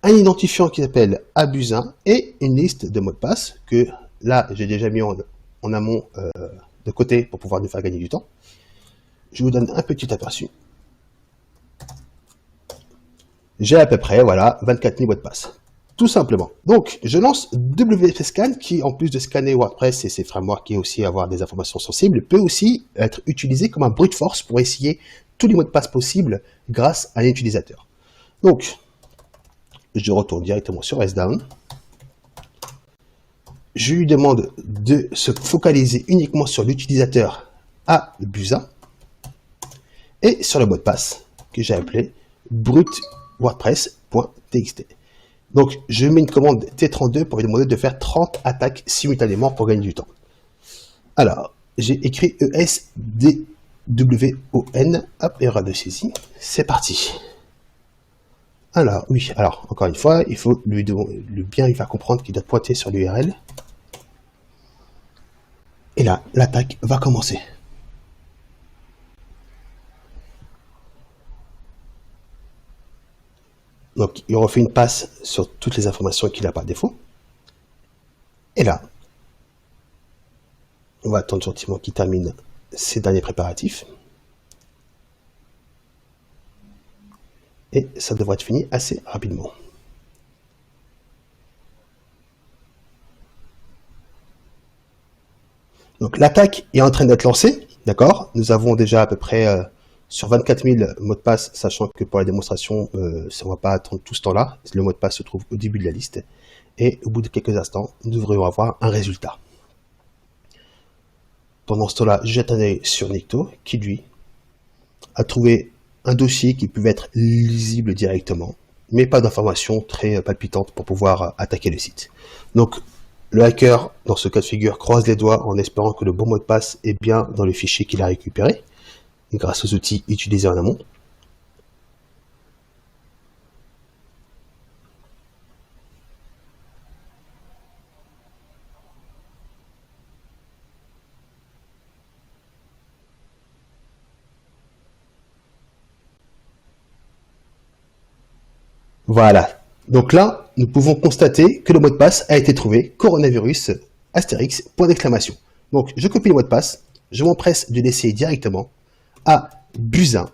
un identifiant qui s'appelle Abuzin et une liste de mots de passe que là j'ai déjà mis en amont de côté pour pouvoir nous faire gagner du temps. Je vous donne un petit aperçu. J'ai à peu près, voilà, 24 000 mots de passe. Tout simplement. Donc, je lance WPScan qui, en plus de scanner WordPress et ses frameworks et aussi avoir des informations sensibles, peut aussi être utilisé comme un brute force pour essayer tous les mots de passe possibles grâce à l'utilisateur. Donc, je retourne directement sur ESDown. Je lui demande de se focaliser uniquement sur l'utilisateur Abuzin et sur le mot de passe que j'ai appelé brute.wordpress.txt. Donc, je mets une commande T32 pour lui demander de faire 30 attaques simultanément pour gagner du temps. Alors, j'ai écrit ESDWON, hop, erreur de saisie, c'est parti. Alors, oui, alors, encore une fois, il faut bien lui faire comprendre qu'il doit pointer sur l'URL. Et là, l'attaque va commencer. Donc, il refait une passe sur toutes les informations qu'il a par défaut. Et là, on va attendre gentiment qu'il termine ses derniers préparatifs. Et ça devrait être fini assez rapidement. Donc l'attaque est en train d'être lancée, d'accord. Nous avons déjà à peu près sur 24 000 mots de passe, sachant que pour la démonstration, ça ne va pas attendre tout ce temps-là. Le mot de passe se trouve au début de la liste. Et au bout de quelques instants, nous devrions avoir un résultat. Pendant ce temps-là, je jette un œil sur Nikto, qui lui a trouvé un dossier qui pouvait être lisible directement. mais pas d'informations très palpitantes pour pouvoir attaquer le site. Donc, le hacker, dans ce cas de figure, croise les doigts en espérant que le bon mot de passe est bien dans le fichier qu'il a récupéré, et grâce aux outils utilisés en amont. Voilà. Donc là, nous pouvons constater que le mot de passe a été trouvé, coronavirus, astérix, point d'exclamation. Donc, je copie le mot de passe, je m'empresse de l'essayer directement à Buzyn.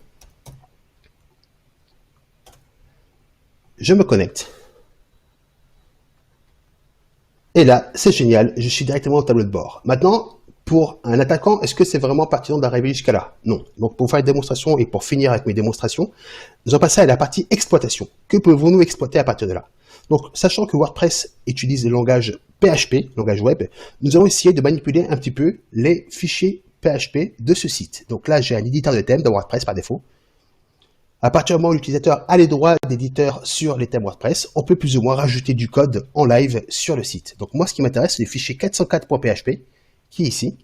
Je me connecte. Et là, c'est génial, je suis directement au tableau de bord. Maintenant, pour un attaquant, est-ce que c'est vraiment pertinent d'arriver jusqu'à là? Non. Donc, pour faire une démonstration et pour finir avec mes démonstrations, nous allons passer à la partie exploitation. Que pouvons-nous exploiter à partir de là? Donc, sachant que WordPress utilise le langage PHP, langage web, nous allons essayer de manipuler un petit peu les fichiers PHP de ce site. Donc là, j'ai un éditeur de thèmes dans WordPress par défaut. À partir du moment où l'utilisateur a les droits d'éditeur sur les thèmes WordPress, on peut plus ou moins rajouter du code en live sur le site. Donc moi, ce qui m'intéresse, c'est le fichier 404.php, qui est ici.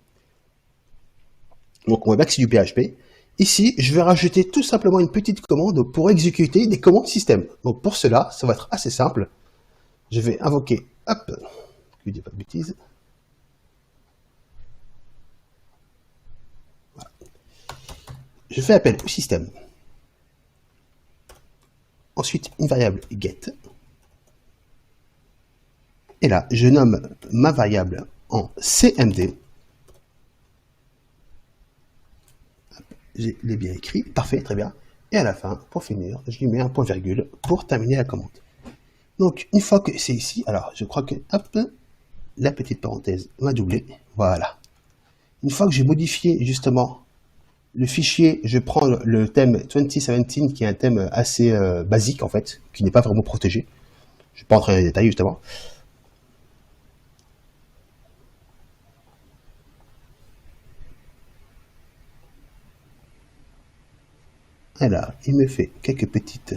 Donc on voit bien que c'est du PHP. Ici, je vais rajouter tout simplement une petite commande pour exécuter des commandes système. Donc pour cela, ça va être assez simple. Je vais invoquer, hop, je ne dis pas de bêtises. Voilà. Je fais appel au système. Ensuite, une variable get. Et là, je nomme ma variable en CMD. Je l'ai bien écrit, parfait, très bien. Et à la fin, pour finir, je lui mets un point virgule pour terminer la commande. Donc, une fois que c'est ici, alors je crois que, hop, la petite parenthèse va doubler, voilà. Une fois que j'ai modifié justement le fichier, je prends le thème 2017 qui est un thème assez basique en fait, qui n'est pas vraiment protégé. Je ne vais pas entrer dans les détails justement. Alors, il me fait quelques petites...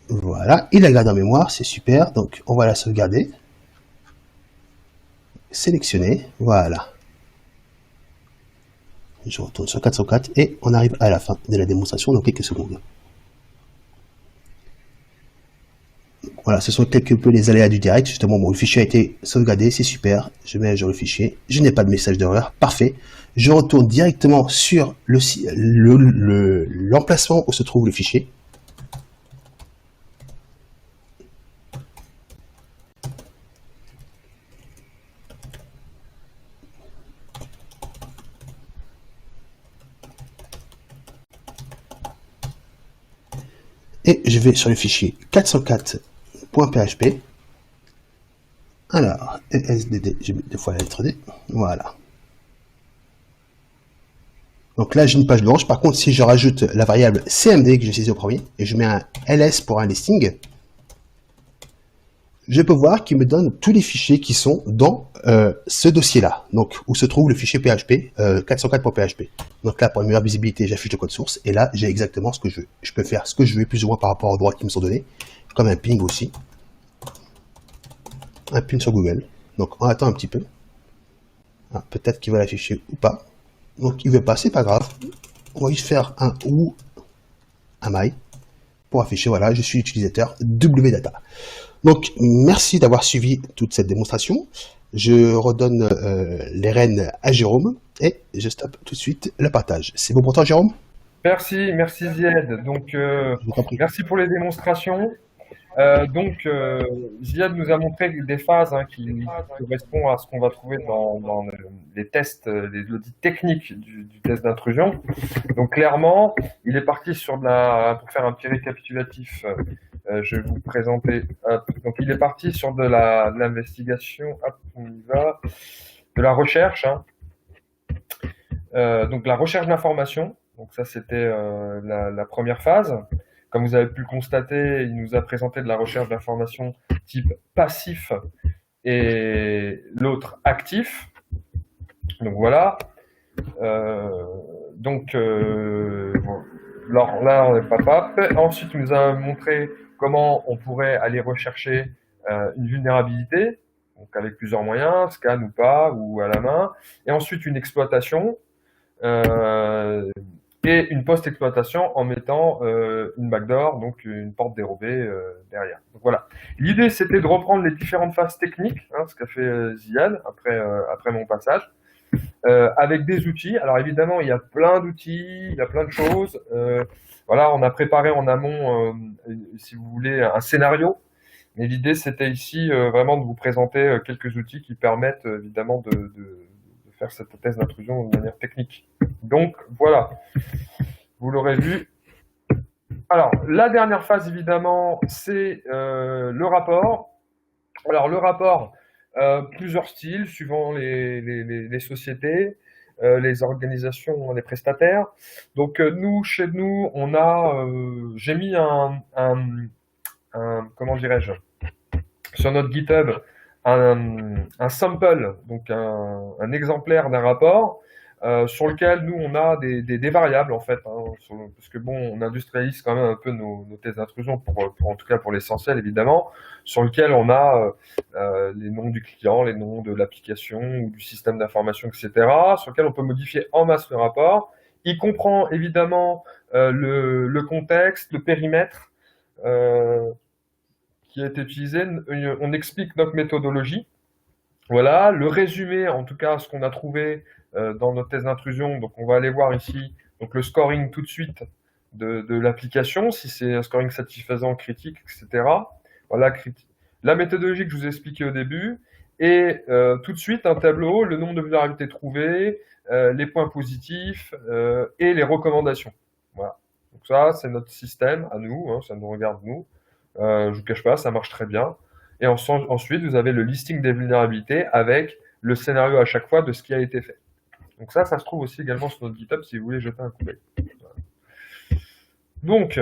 Voilà, il la garde en mémoire, c'est super. Donc, on va la sauvegarder. Sélectionner, voilà. Je retourne sur 404 et on arrive à la fin de la démonstration dans quelques secondes. Voilà, ce sont quelque peu les aléas du direct. Justement, bon, le fichier a été sauvegardé, c'est super. Je mets à jour le fichier. Je n'ai pas de message d'erreur, parfait. Je retourne directement sur l'emplacement où se trouve le fichier. Et je vais sur le fichier 404.php. Alors, ESDD, je mets deux fois la lettre D. Voilà. Donc là, j'ai une page blanche. Par contre, si je rajoute la variable CMD que j'ai saisie au premier, et je mets un ls pour un listing, je peux voir qu'il me donne tous les fichiers qui sont dans ce dossier-là, donc où se trouve le fichier PHP 404.php. Donc là, pour une meilleure visibilité, j'affiche le code source, et là, j'ai exactement ce que je veux. Je peux faire ce que je veux plus ou moins par rapport aux droits qui me sont donnés, comme un ping aussi. Un ping sur Google. Donc on attend un petit peu. Ah, peut-être qu'il va l'afficher ou pas. Donc il ne veut pas, c'est pas grave. On va juste faire un ou un my pour afficher, voilà, je suis utilisateur wdata. Donc, merci d'avoir suivi toute cette démonstration. Je redonne les rênes à Jérôme et je stoppe tout de suite le partage. C'est bon pour toi, Jérôme? Merci Ziad. Donc, merci pour les démonstrations. Ziad nous a montré des phases qui correspondent à ce qu'on va trouver dans les tests, l'audit technique du test d'intrusion. Donc clairement, il est parti sur pour faire un petit récapitulatif, je vais vous présenter. Donc il est parti sur de l'investigation, on y va, de la recherche. Donc la recherche d'informations. Donc ça c'était la première phase. Comme vous avez pu le constater, il nous a présenté de la recherche d'informations type passif et l'autre actif. Donc voilà. Euh, donc bon. Alors là, on n'est pas pape. Ensuite, il nous a montré comment on pourrait aller rechercher une vulnérabilité, donc avec plusieurs moyens, scan ou pas, ou à la main. Et ensuite, une exploitation. Euh, et une post-exploitation en mettant une backdoor, donc une porte dérobée derrière. Donc voilà. L'idée, c'était de reprendre les différentes phases techniques, hein, ce qu'a fait Ziad après mon passage, avec des outils. Alors évidemment, il y a plein d'outils, il y a plein de choses. Voilà, on a préparé en amont, si vous voulez, un scénario. Mais l'idée, c'était ici vraiment de vous présenter quelques outils qui permettent évidemment de faire cette thèse d'intrusion de manière technique. Donc voilà, vous l'aurez vu. Alors, la dernière phase, évidemment, c'est le rapport. Alors, le rapport, plusieurs styles, suivant les sociétés, les organisations, les prestataires. Donc, nous, chez nous, on a, j'ai mis comment dirais-je, sur notre GitHub, un sample, donc un exemplaire d'un rapport, sur lequel nous on a des variables en fait, hein, parce que bon, on industrialise quand même un peu nos thèses d'intrusion en tout cas pour l'essentiel évidemment, sur lequel on a les noms du client, les noms de l'application ou du système d'information, etc. Sur lequel on peut modifier en masse le rapport. Il comprend évidemment le contexte, le périmètre. Qui a été utilisé, on explique notre méthodologie. Voilà, le résumé, en tout cas, ce qu'on a trouvé dans notre thèse d'intrusion. Donc, on va aller voir ici donc le scoring tout de suite de l'application, si c'est un scoring satisfaisant, critique, etc. Voilà, la méthodologie que je vous ai expliquée au début. Et tout de suite, un tableau, le nombre de vulnérabilités trouvées, les points positifs et les recommandations. Voilà. Donc ça, c'est notre système à nous, hein, ça nous regarde nous. Je vous cache pas, ça marche très bien. Et ensuite, vous avez le listing des vulnérabilités avec le scénario à chaque fois de ce qui a été fait. Donc ça se trouve aussi également sur notre GitHub si vous voulez jeter un coup d'œil. Donc,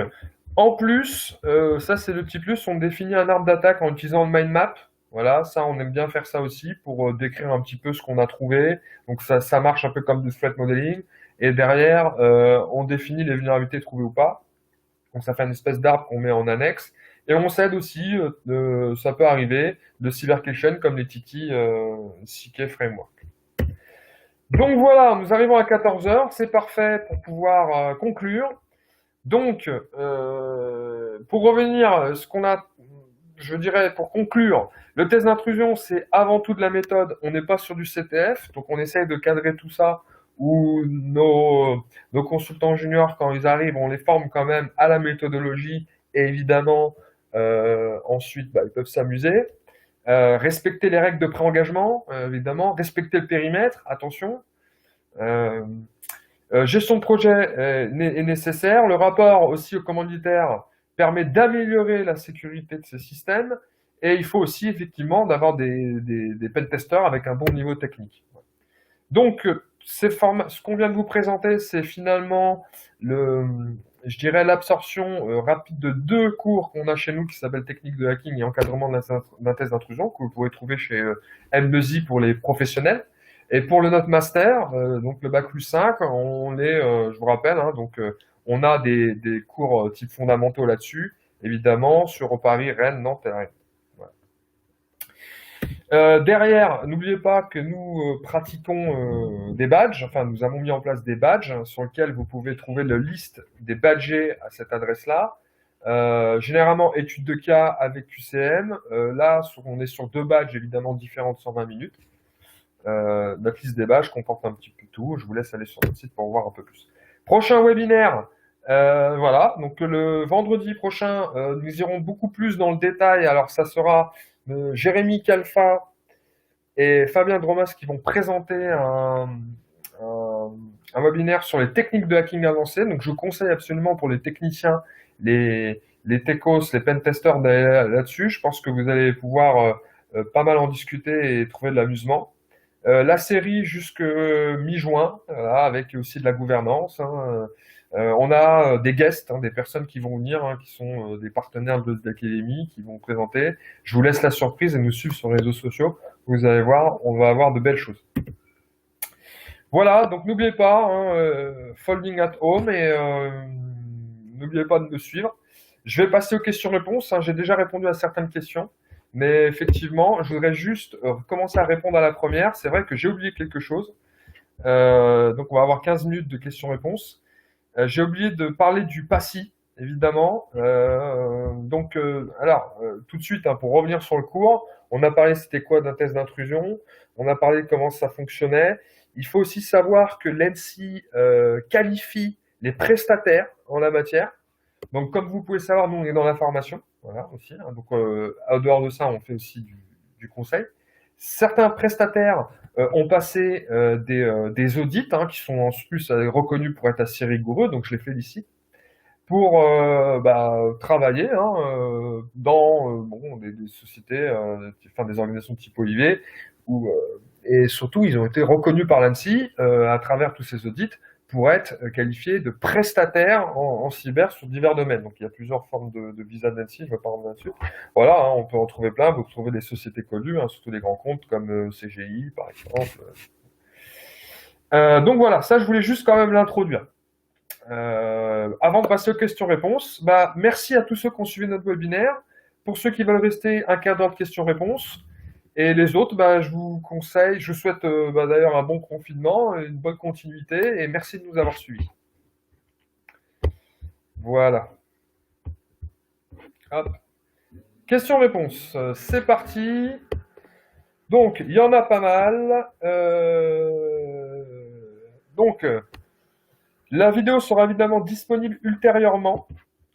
en plus, ça c'est le petit plus, on définit un arbre d'attaque en utilisant le mind map. Voilà, ça on aime bien faire ça aussi pour décrire un petit peu ce qu'on a trouvé. Donc ça marche un peu comme du threat modeling. Et derrière, on définit les vulnérabilités trouvées ou pas. Donc ça fait une espèce d'arbre qu'on met en annexe. Et on s'aide aussi, ça peut arriver, de cybercation comme les Tiki CK Framework. Donc voilà, nous arrivons à 14 heures, c'est parfait pour pouvoir conclure. Donc, pour revenir, ce qu'on a, je dirais, pour conclure, le test d'intrusion, c'est avant tout de la méthode, on n'est pas sur du CTF, donc on essaye de cadrer tout ça, où nos consultants juniors, quand ils arrivent, on les forme quand même à la méthodologie, et évidemment, ensuite, ils peuvent s'amuser. Respecter les règles de pré-engagement, évidemment, respecter le périmètre, attention. Gestion de projet est nécessaire. Le rapport aussi au commanditaire permet d'améliorer la sécurité de ces systèmes. Et il faut aussi effectivement d'avoir des pentesters avec un bon niveau technique. Donc, ce qu'on vient de vous présenter, c'est finalement je dirais l'absorption rapide de 2 cours qu'on a chez nous qui s'appellent technique de hacking et encadrement d'un test d'intrusion que vous pourrez trouver chez M2I pour les professionnels. Et pour le Note Master, donc le Bac plus 5, je vous rappelle, hein, donc on a des cours type fondamentaux là-dessus, évidemment, sur Paris, Rennes, Nantes et Rennes. Voilà. Derrière, n'oubliez pas que nous pratiquons des badges, enfin nous avons mis en place des badges sur lesquels vous pouvez trouver la liste des badgés à cette adresse-là. Généralement, études de cas avec QCM. Là, on est sur 2 badges évidemment différents de 120 minutes. Notre liste des badges comporte un petit peu tout. Je vous laisse aller sur notre site pour voir un peu plus. Prochain webinaire, voilà. Donc le vendredi prochain, nous irons beaucoup plus dans le détail. Alors ça sera Jérémy Calfa et Fabien Dromas qui vont présenter un webinaire sur les techniques de hacking avancées. Donc je conseille absolument pour les techniciens, les techos, les pentesters d'aller là-dessus. Je pense que vous allez pouvoir pas mal en discuter et trouver de l'amusement. La série jusque mi-juin, avec aussi de la gouvernance. Hein. On a des guests, hein, des personnes qui vont venir, hein, qui sont des partenaires de l'Académie, qui vont présenter. Je vous laisse la surprise et nous suivre sur les réseaux sociaux. Vous allez voir, on va avoir de belles choses. Voilà, donc n'oubliez pas, hein, Folding at Home, et n'oubliez pas de me suivre. Je vais passer aux questions-réponses, hein. J'ai déjà répondu à certaines questions, mais effectivement, je voudrais juste commencer à répondre à la première. C'est vrai que j'ai oublié quelque chose. Donc on va avoir 15 minutes de questions-réponses. J'ai oublié de parler du PASSI, évidemment. Tout de suite, hein, pour revenir sur le cours, on a parlé c'était quoi d'un test d'intrusion, on a parlé de comment ça fonctionnait. Il faut aussi savoir que l'ENSI qualifie les prestataires en la matière. Donc, comme vous pouvez savoir, nous, on est dans la formation, voilà, aussi, hein. Donc, en dehors de ça, on fait aussi du conseil. Certains prestataires ont passé des audits, hein, qui sont en plus reconnus pour être assez rigoureux, donc je les félicite, pour travailler, hein, dans des sociétés, enfin des organisations type OIV, et surtout ils ont été reconnus par l'ANSSI à travers tous ces audits pour être qualifiés de prestataires en cyber sur divers domaines. Donc il y a plusieurs formes de visa d'ANSSI, je ne vais pas revenir là-dessus. Voilà, hein, on peut en trouver plein, vous trouvez des sociétés connues, hein, surtout des grands comptes comme CGI par exemple. Donc voilà, ça je voulais juste quand même l'introduire. Avant de passer aux questions-réponses, merci à tous ceux qui ont suivi notre webinaire. Pour ceux qui veulent rester, un quart d'heure de questions-réponses. Et les autres, je vous conseille, je souhaite d'ailleurs un bon confinement, une bonne continuité, et merci de nous avoir suivis. Voilà. Hop. Questions-réponses, c'est parti. Donc, il y en a pas mal. La vidéo sera évidemment disponible ultérieurement.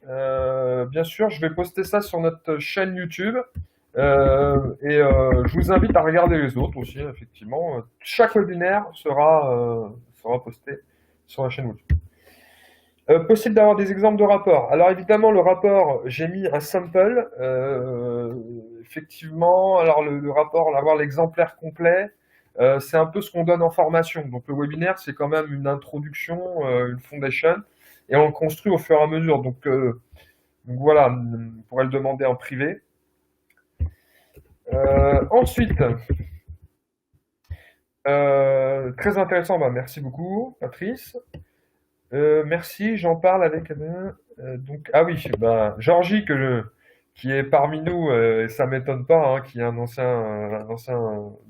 Bien sûr, je vais poster ça sur notre chaîne YouTube. Je vous invite à regarder les autres aussi, effectivement. Chaque webinaire sera posté sur la chaîne YouTube. Possible d'avoir des exemples de rapports. Alors évidemment, le rapport, j'ai mis un sample. Effectivement, alors le rapport, avoir l'exemplaire complet, c'est un peu ce qu'on donne en formation. Donc le webinaire, c'est quand même une introduction, une foundation, et on le construit au fur et à mesure. Donc voilà, on pourrait le demander en privé. Ensuite, très intéressant, merci beaucoup, Patrice. Merci, j'en parle avec... Georgie, qui est parmi nous, et ça m'étonne pas, hein, qui est un ancien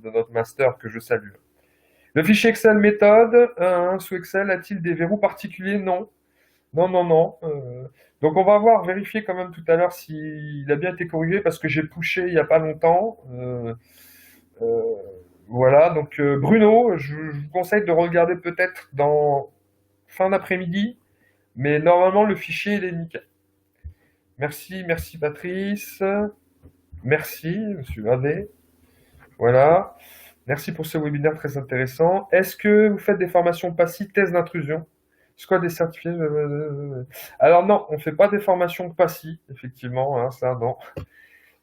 de notre master que je salue. Le fichier Excel méthode, sous Excel, a-t-il des verrous particuliers? Non. Non. Donc on va vérifier quand même tout à l'heure s'il a bien été corrigé, parce que j'ai pushé il n'y a pas longtemps. Voilà, donc Bruno, je vous conseille de regarder peut-être dans fin d'après-midi, mais normalement le fichier il est nickel. Merci Patrice. Merci, monsieur Avé. Voilà. Merci pour ce webinaire très intéressant. Est-ce que vous faites des formations PASSI, tests d'intrusion? Squad des certifiés? Alors non, on ne fait pas des formations PASSI, effectivement, hein, ça non.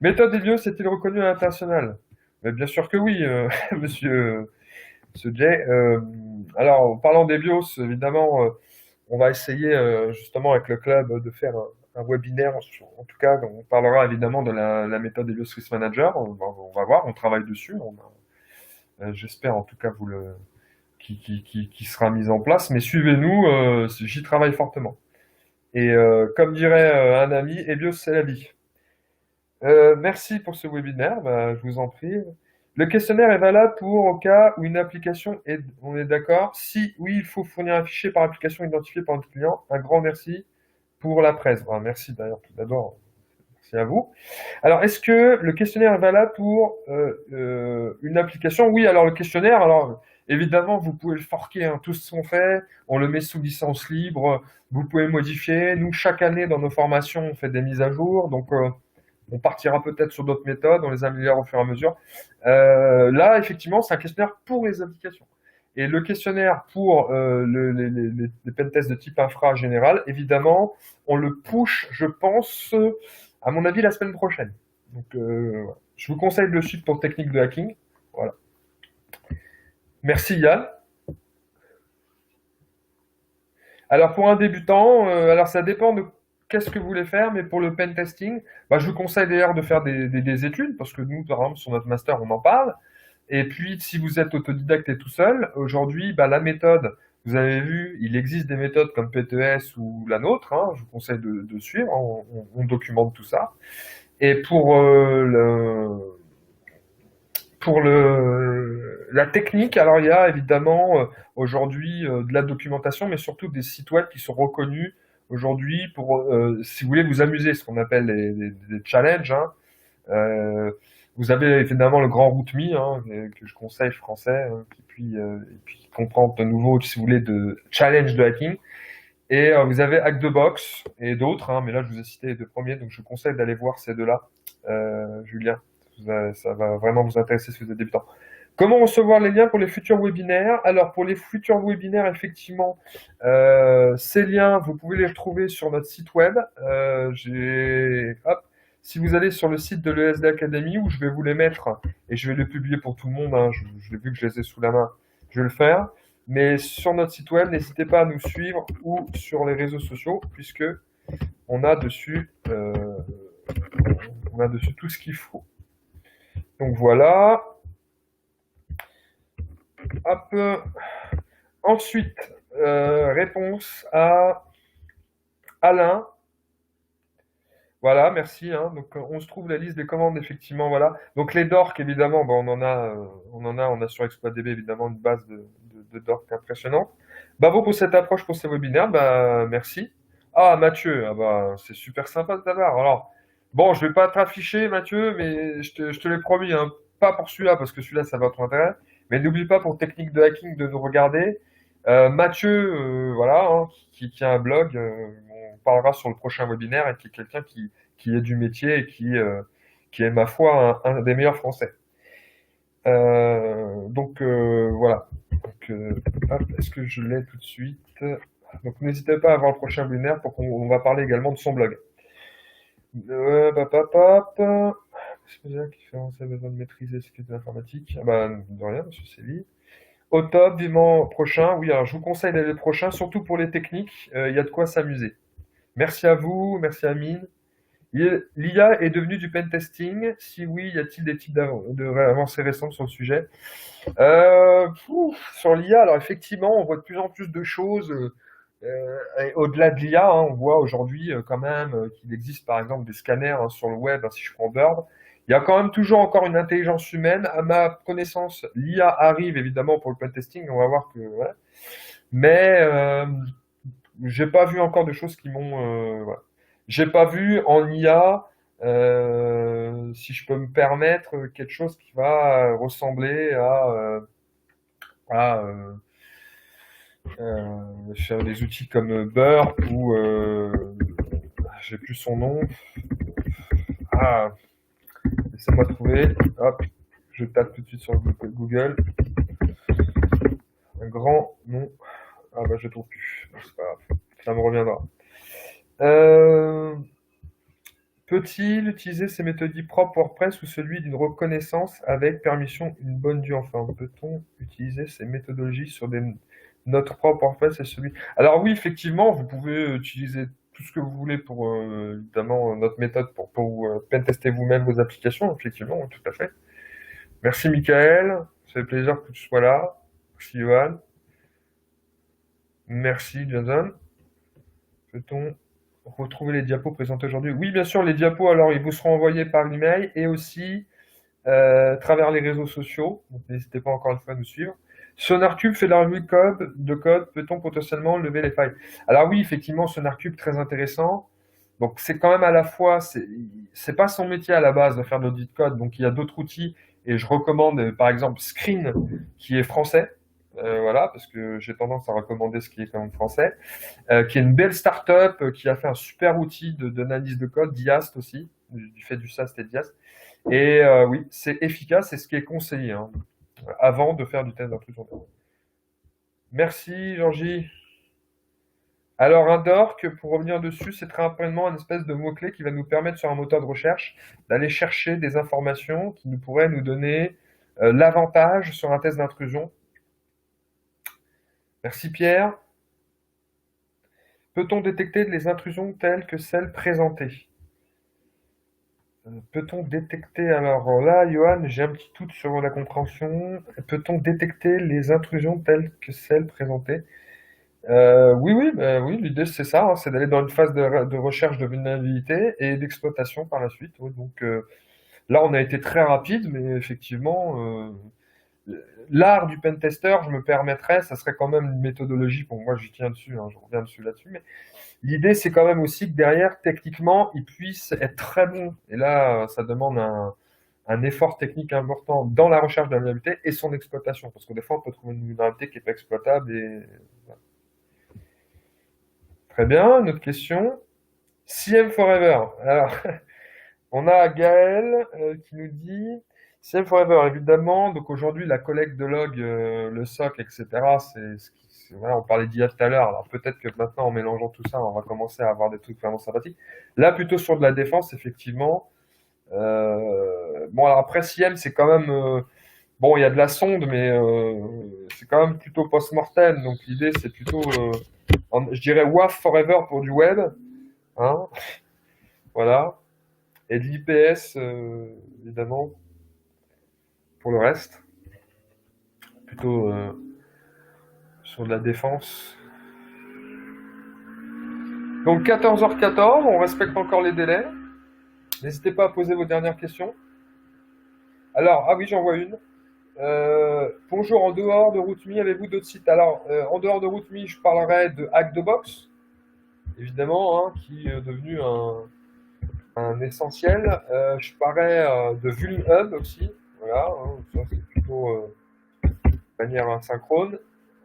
Méthode et lieu, est-il reconnu à l'international? Mais bien sûr que oui, monsieur Jay. Alors, en parlant des BIOS, évidemment, on va essayer justement avec le club de faire un webinaire. En tout cas, on parlera évidemment de la méthode Helios Risk Manager. On va voir, on travaille dessus. J'espère en tout cas qui sera mise en place. Mais suivez-nous, j'y travaille fortement. Et comme dirait un ami, Helios, c'est la vie. Merci pour ce webinaire, je vous en prie. Le questionnaire est valable au cas où une application est, on est d'accord? Si oui, il faut fournir un fichier par application identifié par notre client. Un grand merci pour la presse. Merci d'ailleurs tout d'abord. Merci à vous. Alors, est-ce que le questionnaire est valable pour une application? Oui, alors le questionnaire, évidemment, vous pouvez le forquer, hein, tout ce qu'on fait, on le met sous licence libre, vous pouvez le modifier. Nous, chaque année, dans nos formations, on fait des mises à jour, donc on partira peut-être sur d'autres méthodes, on les améliore au fur et à mesure. Là, effectivement, c'est un questionnaire pour les applications. Et le questionnaire pour les pentests de type infra général, évidemment, on le push, je pense, à mon avis, la semaine prochaine. Donc, je vous conseille le site pour technique de hacking. Voilà. Merci Yann. Alors, pour un débutant, alors ça dépend de qu'est-ce que vous voulez faire, mais pour le pen testing, je vous conseille d'ailleurs de faire des études, parce que nous, par exemple, sur notre master, on en parle. Et puis, si vous êtes autodidacte et tout seul, aujourd'hui, bah, la méthode, vous avez vu, il existe des méthodes comme PTS ou la nôtre, hein, je vous conseille de suivre, on documente tout ça. Et la technique, alors il y a évidemment aujourd'hui de la documentation, mais surtout des sites web qui sont reconnus aujourd'hui pour, si vous voulez vous amuser, ce qu'on appelle les challenges, hein. Euh, Vous avez évidemment le grand RootMe, hein, que je conseille français, hein, et puis qui comprend de nouveau, si vous voulez, de challenge de hacking. Et vous avez Hack the Box et d'autres, hein, mais là je vous ai cité les deux premiers, donc je vous conseille d'aller voir ces deux-là, Julien. Ça va vraiment vous intéresser si vous êtes débutant. Comment recevoir les liens pour les futurs webinaires? Alors pour les futurs webinaires, effectivement, ces liens, vous pouvez les retrouver sur notre site web. Hop, si vous allez sur le site de l'ESD Academy, où je vais vous les mettre, et je vais les publier pour tout le monde, hein, je l'ai vu que je les ai sous la main, je vais le faire. Mais sur notre site web, n'hésitez pas à nous suivre ou sur les réseaux sociaux, puisque on a dessus, on a dessus tout ce qu'il faut. Donc voilà. Hop. Ensuite, réponse à Alain. Voilà, merci, hein. Donc on se trouve la liste des commandes, effectivement, voilà. Donc les dorks, évidemment, bah, on a sur ExploitDB évidemment une base de dorks impressionnante. Bravo pour cette approche pour ces webinaires, bah merci. Ah Mathieu, ah bah c'est super sympa de t'avoir. Alors, bon, je vais pas te afficher, Mathieu, mais je te l'ai promis, hein, pas pour celui-là, parce que celui-là, ça va être intérêt. Mais n'oublie pas pour technique de hacking de nous regarder. Mathieu, voilà, hein, qui tient un blog, on parlera sur le prochain webinaire et qui est quelqu'un qui est du métier et qui est, ma foi, un des meilleurs Français. Voilà. Donc, hop, est-ce que je l'ai tout de suite? Donc, n'hésitez pas à voir le prochain webinaire pour qu'on va parler également de son blog. C'est bien qui fait avancer, besoin de maîtriser ce qui est de l'informatique. Ah bah, de rien, monsieur Céline. Au top, vivement prochain. Oui, alors je vous conseille d'aller le prochain, surtout pour les techniques. Il y a de quoi s'amuser. Merci à vous, merci Amine. L'IA est devenue du pentesting? Si oui, y a-t-il des types d'avancées récentes sur le sujet? Sur l'IA, alors effectivement, on voit de plus en plus de choses. Et au-delà de l'IA, hein, on voit aujourd'hui quand même qu'il existe par exemple des scanners, hein, sur le web, hein, si je prends Bird. Il y a quand même toujours encore une intelligence humaine. À ma connaissance, l'IA arrive évidemment pour le pentesting, on va voir que... Ouais. Mais j'ai pas vu encore de choses qui m'ont... voilà. J'ai pas vu en IA, si je peux me permettre, quelque chose qui va ressembler à faire des outils comme Burp ou j'ai plus son nom. Ah, laissez-moi trouver. Hop, je tape tout de suite sur Google. Un grand nom. Ah bah je trouve plus. C'est pas grave. Ça me reviendra. Peut-il utiliser ces méthodes propres WordPress ou celui d'une reconnaissance avec permission une bonne vue? Enfin, peut-on utiliser ces méthodologies sur notre propre WordPress et celui... Alors oui, effectivement, vous pouvez utiliser tout ce que vous voulez pour, évidemment, notre méthode pour pentester vous-même vos applications, effectivement, tout à fait. Merci Michael, ça fait plaisir que tu sois là. Merci Johan. Merci Johnson. Peut-on retrouver les diapos présentés aujourd'hui? Oui, bien sûr, les diapos, alors, ils vous seront envoyés par email et aussi à travers les réseaux sociaux. Donc, n'hésitez pas encore une fois à nous suivre. SonarCube fait de la revue de code. Peut-on potentiellement lever les failles? Alors oui, effectivement, SonarCube, très intéressant. Donc, c'est quand même à la fois, c'est pas son métier à la base de faire de l'audit de code. Donc, il y a d'autres outils et je recommande, par exemple, Screen, qui est français. Voilà, parce que j'ai tendance à recommander ce qui est quand même français, qui est une belle start-up, qui a fait un super outil d'analyse de code, Diast aussi, du fait du SAST et Diast. Et oui, c'est efficace, c'est ce qui est conseillé, hein, avant de faire du test d'intrusion. Merci, Georgie. Alors, un dork, pour revenir dessus, c'est très rapidement un espèce de mot-clé qui va nous permettre, sur un moteur de recherche, d'aller chercher des informations qui pourraient nous donner l'avantage sur un test d'intrusion. Merci, Pierre. Peut-on détecter les intrusions telles que celles présentées? Peut-on détecter, alors là, Johan, j'ai un petit doute sur la compréhension. Peut-on détecter les intrusions telles que celles présentées? Oui, oui, bah, oui, l'idée c'est ça, hein, c'est d'aller dans une phase de recherche de vulnérabilité et d'exploitation par la suite. Oui, donc là, on a été très rapide, mais effectivement, l'art du pentester, je me permettrais, ça serait quand même une méthodologie. Bon, moi, j'y tiens dessus, hein, je reviens dessus là-dessus, mais l'idée, c'est quand même aussi que derrière, techniquement, il puisse être très bon. Et là, ça demande un effort technique important dans la recherche de la vulnérabilité et son exploitation. Parce que des fois, on peut trouver une vulnérabilité qui n'est pas exploitable. Et... voilà. Très bien, une autre question. CM Forever. Alors, on a Gaël qui nous dit CM Forever, évidemment. Donc aujourd'hui, la collecte de logs, le SOC, etc., voilà, on parlait d'IA tout à l'heure. Alors peut-être que maintenant, en mélangeant tout ça, on va commencer à avoir des trucs vraiment sympathiques. Là, plutôt sur de la défense, effectivement. Bon, alors après, CM, c'est quand même. Bon, il y a de la sonde, mais c'est quand même plutôt post-mortem. Donc l'idée, c'est plutôt, je dirais, WAF Forever pour du web. Hein, voilà. Et de l'IPS, évidemment, pour le reste. Plutôt sur de la défense. Donc 14h14, on respecte encore les délais. N'hésitez pas à poser vos dernières questions. Alors, ah oui, j'en vois une. Bonjour, en dehors de RootMe, avez-vous d'autres sites? Alors, en dehors de RootMe, je parlerai de Hack the Box, évidemment, hein, qui est devenu un essentiel. Je parlerai de VulnHub aussi, voilà, hein, ça c'est plutôt de manière asynchrone.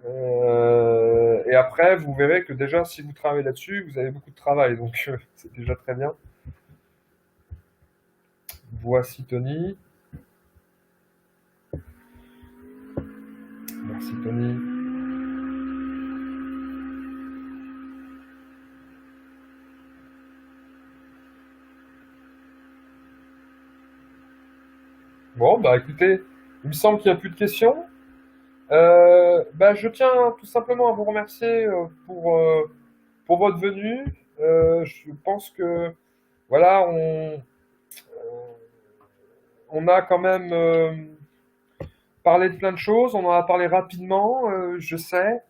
Et après, vous verrez que déjà, si vous travaillez là-dessus, vous avez beaucoup de travail, donc c'est déjà très bien. Voici Tony. Merci Tony. Bon, bah écoutez, il me semble qu'il n'y a plus de questions. Je tiens tout simplement à vous remercier pour votre venue. Je pense que voilà, on a quand même parlé de plein de choses. On en a parlé rapidement, je sais.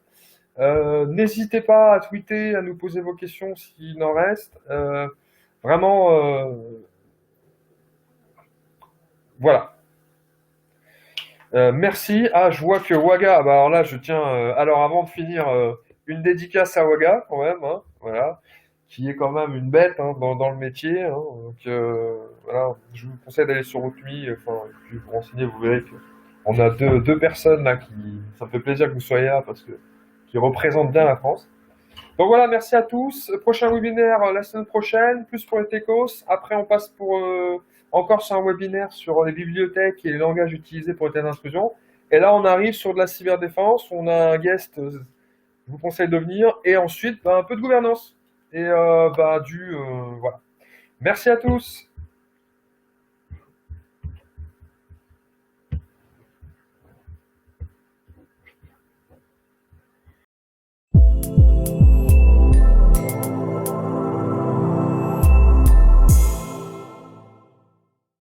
N'hésitez pas à tweeter, à nous poser vos questions s'il en reste. Vraiment, voilà. Merci. Ah, je vois que Waga, bah alors là, je tiens, alors avant de finir, une dédicace à Waga, quand même, hein, voilà, qui est quand même une bête hein, dans le métier. Hein, donc, voilà, je vous conseille d'aller sur RootMe, enfin, et puis vous renseigner, vous verrez qu'on a deux personnes là ça me fait plaisir que vous soyez là parce que qui représentent bien la France. Donc voilà, merci à tous. Prochain webinaire la semaine prochaine, plus pour les techos. Après, on passe encore sur un webinaire sur les bibliothèques et les langages utilisés pour les tests d'intrusion. Et là, on arrive sur de la cyberdéfense. On a un guest, je vous conseille de venir. Et ensuite, un peu de gouvernance. Et voilà. Merci à tous.